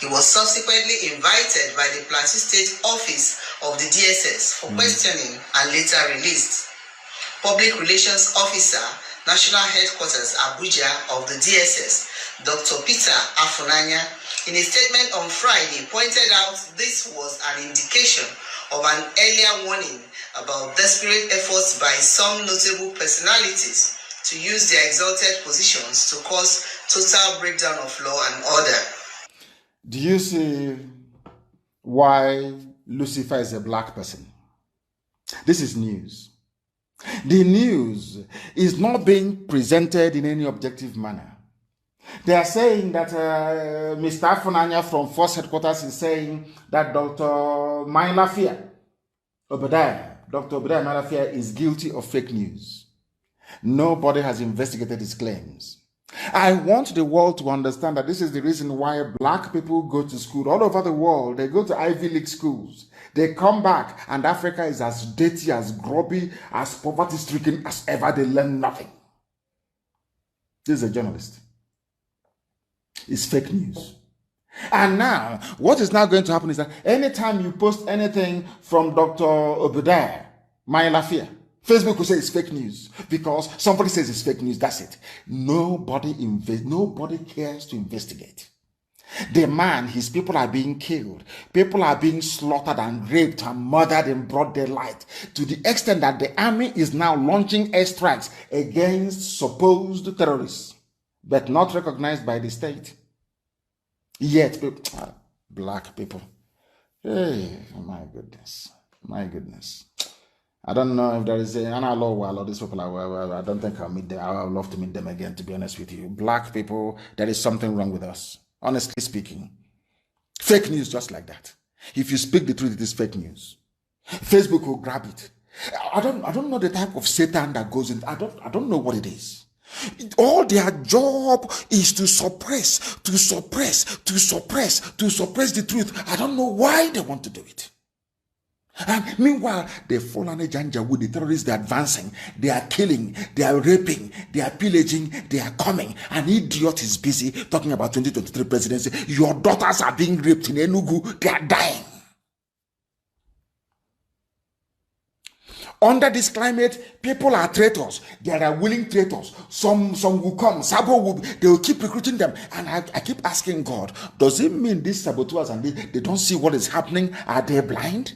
He was subsequently invited by the Plateau State Office of the DSS for questioning and later released. Public Relations Officer, National Headquarters Abuja of the DSS, Dr. Peter Afunanya, in a statement on Friday, pointed out this was an indication of an earlier warning about desperate efforts by some notable personalities to use their exalted positions to cause total breakdown of law and order. Do you see why Lucifer is a black person? This is news. The news is not being presented in any objective manner. They are saying that Mr. Afunanya from Force Headquarters is saying that Dr. Mailafia, Dr. Obadiah Mailafia is guilty of fake news. Nobody has investigated his claims. I want the world to understand that this is the reason why black people go to school all over the world. They go to Ivy League schools. They come back and Africa is as dirty, as grubby, as poverty-stricken as ever. They learn nothing. This is a journalist. It's fake news. And now, what is now going to happen is that anytime you post anything from Dr. Obadiah Mailafia, Facebook will say it's fake news because somebody says it's fake news. That's it. Nobody cares to investigate. The man, his people are being killed. People are being slaughtered and raped and murdered in broad daylight, to the extent that the army is now launching airstrikes against supposed terrorists, but not recognized by the state. Yet, black people. Hey, my goodness. My goodness. I don't know if there is a, and I love all these people. I don't think I'll meet them. I would love to meet them again, to be honest with you. Black people, there is something wrong with us. Honestly speaking. Fake news just like that. If you speak the truth, it is fake news. Facebook will grab it. I don't know the type of Satan that goes in. I don't know what it is. All their job is to suppress the truth. I don't know why they want to do it. And meanwhile, the Fulani Janjaweed, the terrorists, they're advancing, they are killing, they are raping, they are pillaging, they are coming. An idiot is busy talking about 2023 presidency. Your daughters are being raped in Enugu, they are dying. Under this climate, people are traitors. There are willing traitors. Some will come. They will keep recruiting them. And I keep asking God, does it mean these saboteurs and they don't see what is happening? Are they blind?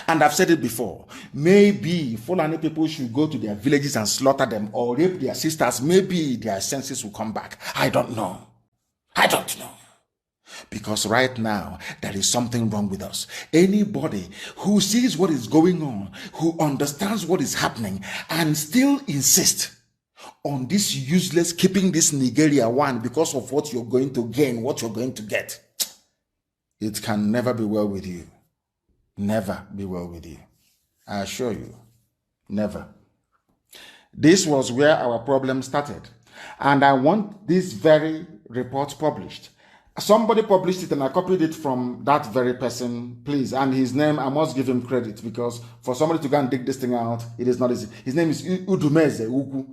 And I've said it before, maybe Fulani people should go to their villages and slaughter them or rape their sisters. Maybe their senses will come back. I don't know. Because right now, there is something wrong with us. Anybody who sees what is going on, who understands what is happening, and still insists on this useless, keeping this Nigeria one because of what you're going to gain, what you're going to get, it can never be well with you. Never be well with you. I assure you. Never. This was where our problem started. And I want this very report published. Somebody published it and I copied it from that very person, please. And his name, I must give him credit because for somebody to go and dig this thing out, it is not easy. His name is Udumeze Ugu.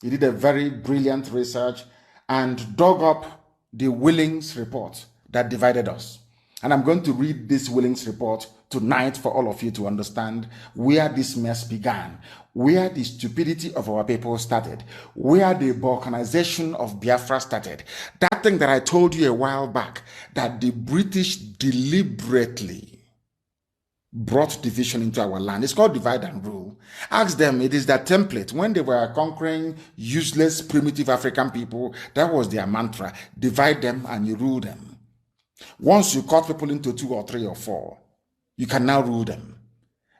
He did a very brilliant research and dug up the Willings report that divided us. And I'm going to read this Willings report tonight for all of you to understand where this mess began, where the stupidity of our people started, where the balkanization of Biafra started. That thing that I told you a while back, that the British deliberately brought division into our land. It's called divide and rule. Ask them, it is that template. When they were conquering useless, primitive African people, that was their mantra. Divide them and you rule them. Once you cut people into 2 or 3 or 4, you can now rule them.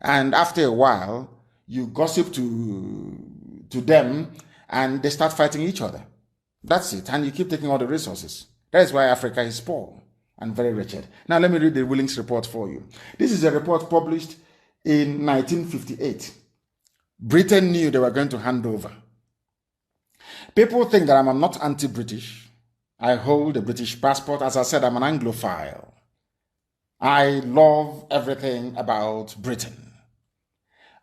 And after a while, you gossip to them and they start fighting each other. That's it. And you keep taking all the resources. That is why Africa is poor and very wretched. Now let me read the Willings report for you. This is a report published in 1958. Britain knew they were going to hand over. People think that I'm not anti-British. I hold a British passport. As I said, I'm an Anglophile. I love everything about Britain.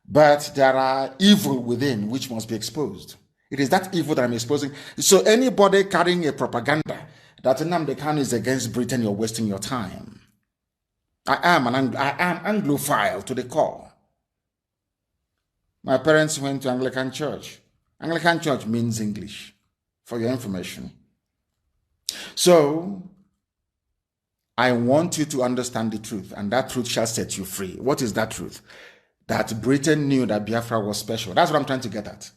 But there are evil within which must be exposed. It is that evil that I'm exposing. So anybody carrying a propaganda that Nnamdi Kanu is against Britain, you're wasting your time. I am Anglophile to the core. My parents went to Anglican church. Anglican church means English, for your information. So, I want you to understand the truth, and that truth shall set you free. What is that truth? That Britain knew that Biafra was special. That's what I'm trying to get at.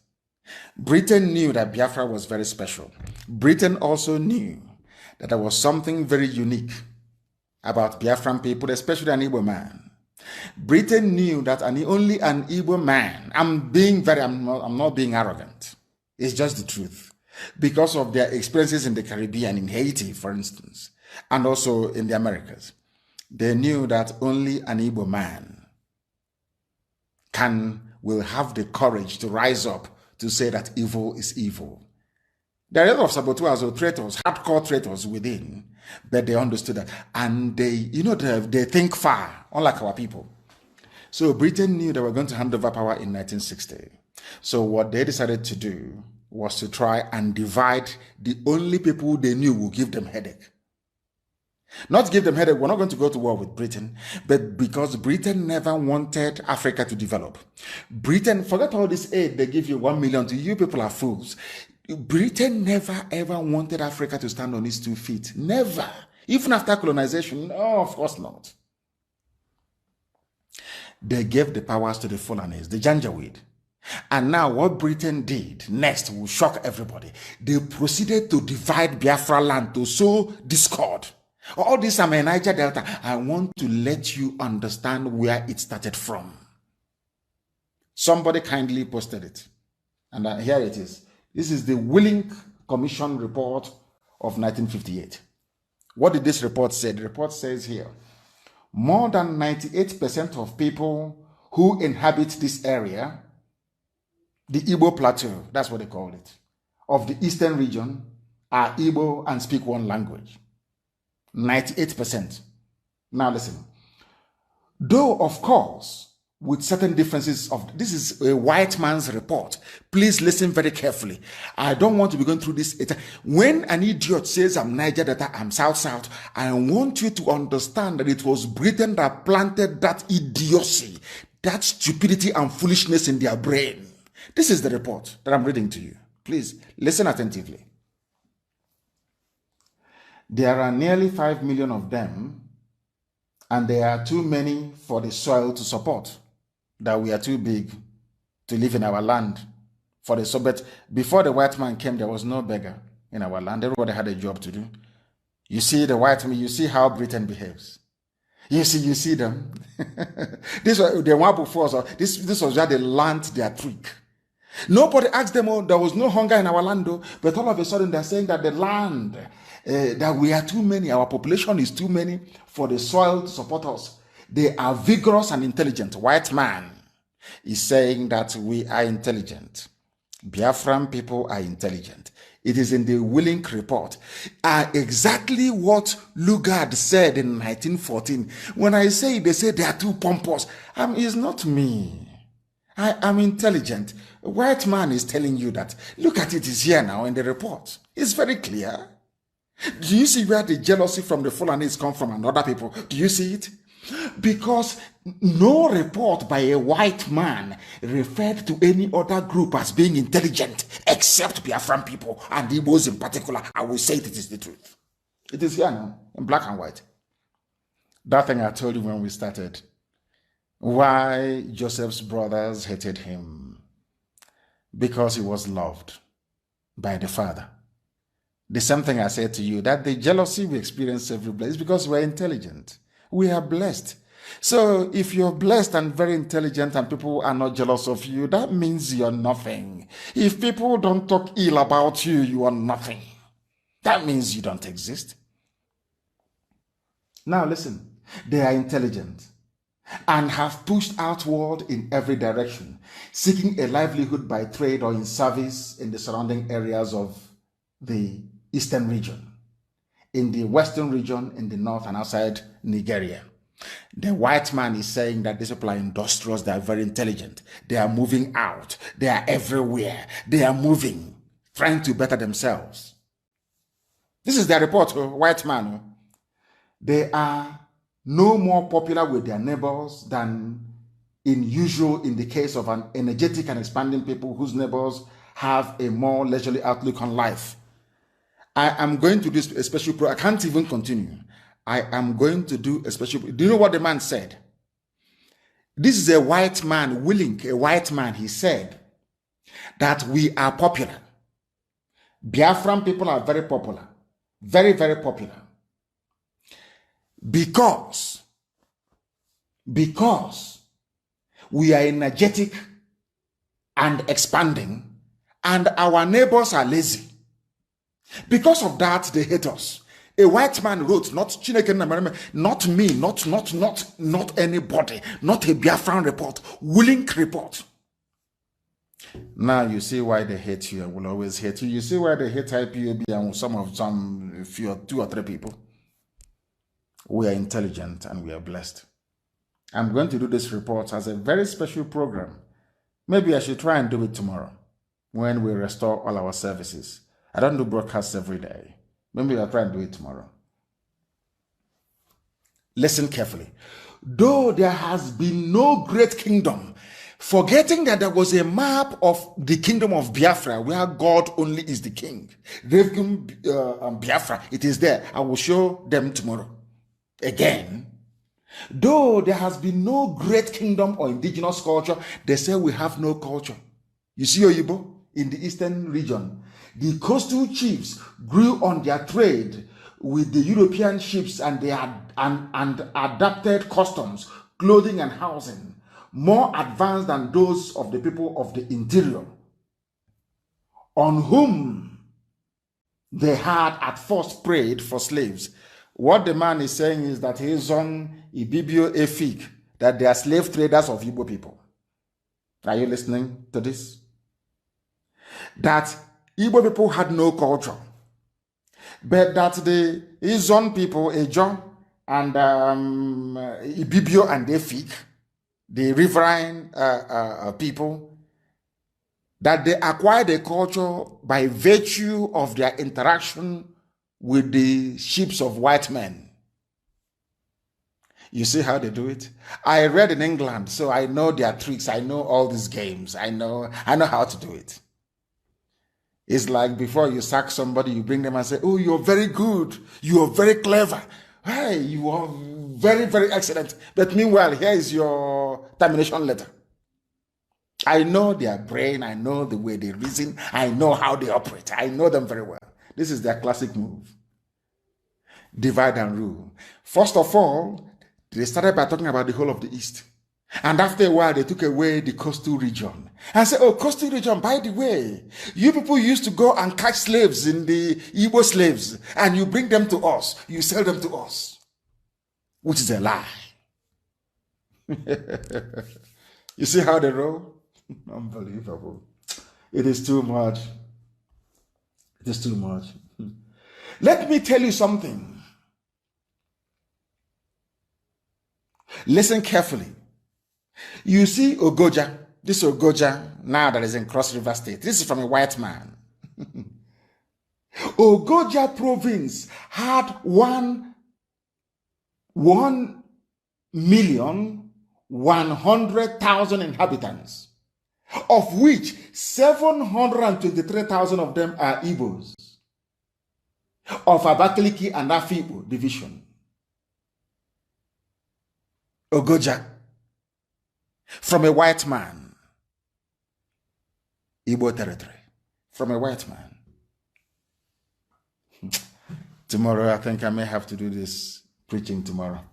Britain knew that Biafra was very special. Britain also knew that there was something very unique about Biafran people, especially an Igbo man. Britain knew that only an Igbo man, I'm not being arrogant. It's just the truth. Because of their experiences in the Caribbean, in Haiti, for instance, and also in the Americas. They knew that only an Igbo man will have the courage to rise up to say that evil is evil. There are a lot of saboteurs or traitors, hardcore traitors within, but they understood that. And they think far, unlike our people. So Britain knew they were going to hand over power in 1960. So what they decided to do was to try and divide the only people they knew would give them headache. Not to give them headache, we're not going to go to war with Britain, but because Britain never wanted Africa to develop. Britain, forget all this aid they give you, 1 million to you people are fools. Britain never ever wanted Africa to stand on its 2 feet. Never. Even after colonization, no, of course not. They gave the powers to the Fulanis, the Janjaweed. And now what Britain did next will shock everybody. They proceeded to divide Biafra land to sow discord. All this I'm in Niger Delta. I want to let you understand where it started from. Somebody kindly posted it. And here it is. This is the Willing Commission report of 1958. What did this report say? The report says here, more than 98% of people who inhabit this area, the Igbo Plateau, that's what they call it, of the eastern region, are Igbo and speak one language. 98%. Now listen. Though, of course, with certain differences of, this is a white man's report. Please listen very carefully. I don't want to be going through this. When an idiot says I'm Niger Delta, I'm South, I want you to understand that it was Britain that planted that idiocy, that stupidity and foolishness in their brain. This is the report that I'm reading to you. Please listen attentively. There are nearly 5 million of them, and there are too many for the soil to support, that we are too big to live in our land. But before the white man came, there was no beggar in our land. Everybody had a job to do. You see the white man, you see how Britain behaves. You see them. This was the one before, so this was where they learned their trick. Nobody asked them, oh, there was no hunger in our land, though, but all of a sudden they're saying that the land, that we are too many, our population is too many for the soil to support us. They are vigorous and intelligent. White man is saying that we are intelligent. Biafran people are intelligent. It is in the Willing report. Exactly what Lugard said in 1914. When I say they say they are too pompous, it's not me. I am intelligent. A white man is telling you that. Look at it, it's here now in the report. It's very clear. Do you see where the jealousy from the Fulanis come from and other people? Do you see it? Because no report by a white man referred to any other group as being intelligent except Biafran people and Igbos in particular. I will say it is the truth. It is here now in black and white. That thing I told you when we started. Why Joseph's brothers hated him? Because he was loved by the Father. The same thing I said to you, that the jealousy we experience every place is because we're intelligent. We are blessed. So if you're blessed and very intelligent and people are not jealous of you, that means you're nothing. If people don't talk ill about you, you are nothing. That means you don't exist. Now listen, they are intelligent and have pushed outward in every direction, seeking a livelihood by trade or in service in the surrounding areas of the eastern region, in the western region, in the north and outside Nigeria. The white man is saying that these people are industrious, they are very intelligent, they are moving out, they are everywhere, they are moving, trying to better themselves. This is their report, white man. They are no more popular with their neighbors than in the case of an energetic and expanding people whose neighbors have a more leisurely outlook on life. I am going to do a special program. I can't even continue. I am going to do a special. Do you know what the man said? This is a white man, Willing, a white man. He said that we are popular. Biafran people are very popular. Very, very popular. Because we are energetic and expanding, and our neighbors are lazy. Because of that, they hate us. A white man wrote, not Chineke, not me, not anybody, not a Biafran report, Willing report. Now you see why they hate you and will always hate you. You see why they hate IPOB and some few, 2 or 3 people. We are intelligent and we are blessed. I'm going to do this report as a very special program. Maybe I should try and do it tomorrow when we restore all our services. I don't do broadcasts every day. Maybe I'll try and do it tomorrow. Listen carefully. Though there has been no great kingdom, forgetting that there was a map of the kingdom of Biafra where God only is the king. Biafra, it is there. I will show them tomorrow. Again, though there has been no great kingdom or indigenous culture, they say we have no culture. You see, Oyibo, in the eastern region, the coastal chiefs grew on their trade with the European ships and they and adapted customs, clothing and housing, more advanced than those of the people of the interior, on whom they had at first prayed for slaves. What the man is saying is that he is on Ibibio Efik, that they are slave traders of Igbo people. Are you listening to this? That Igbo people had no culture, but that the Izon people, Ejo and Ibibio and Efik, the riverine people, that they acquired a culture by virtue of their interaction with the ships of white men. You see how they do it? I read in England, so I know their tricks. I know all these games. I know how to do it. It's like before you sack somebody, you bring them and say, oh, you're very good. You are very clever. Hey, you are very, very excellent. But meanwhile, here is your termination letter. I know their brain. I know the way they reason. I know how they operate. I know them very well. This is their classic move. Divide and rule. First of all, they started by talking about the whole of the East. And after a while, they took away the coastal region. And said, oh, coastal region, by the way, you people used to go and catch slaves in the Igbo slaves, and you bring them to us. You sell them to us. Which is a lie. You see how they roll? Unbelievable. It is too much. It is too much. Let me tell you something. Listen carefully. You see Ogoja, this Ogoja now that is in Cross River State. This is from a white man. Ogoja province had 1,100,000 inhabitants, of which 723,000 of them are Igbos of Abakaliki and Afibo division. Ogoja, from a white man, Igbo territory, from a white man. Tomorrow, I think I may have to do this preaching tomorrow.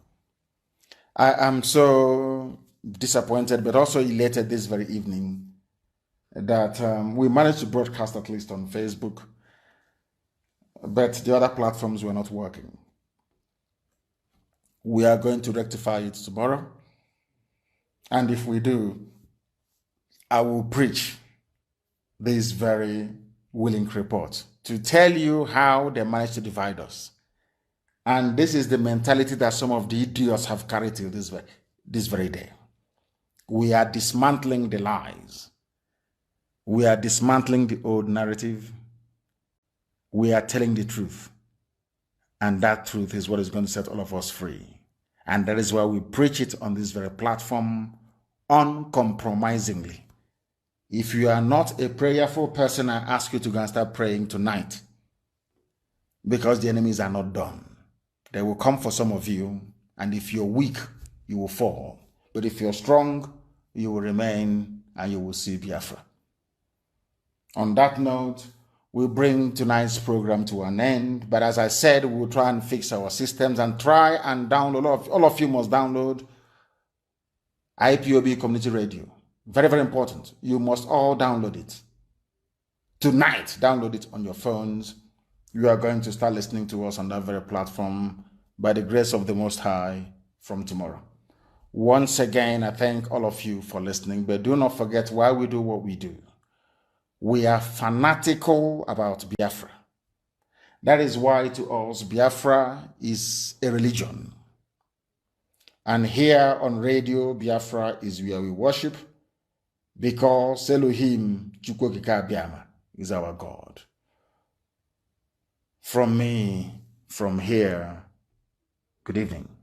I am so disappointed, but also elated this very evening that we managed to broadcast at least on Facebook, but the other platforms were not working. We are going to rectify it tomorrow. And if we do, I will preach this very willing report to tell you how they managed to divide us. And this is the mentality that some of the idiots have carried till this very day. We are dismantling the lies. We are dismantling the old narrative. We are telling the truth. And that truth is what is going to set all of us free. And that is why we preach it on this very platform uncompromisingly. If you are not a prayerful person, I ask you to go and start praying tonight, because the enemies are not done. They will come for some of you, and if you're weak, you will fall. But if you're strong, you will remain and you will see Biafra. On that note, we'll bring tonight's program to an end. But as I said, we'll try and fix our systems and try and download. All of you must download IPOB Community Radio. Very, very important. You must all download it. Tonight, download it on your phones. You are going to start listening to us on that very platform by the grace of the Most High from tomorrow. Once again, I thank all of you for listening, but do not forget why we do what we do. We are fanatical about Biafra. That is why to us, Biafra is a religion. And here on radio, Biafra is where we worship, because Elohim Chukwokika Biama is our God. From me, from here, good evening.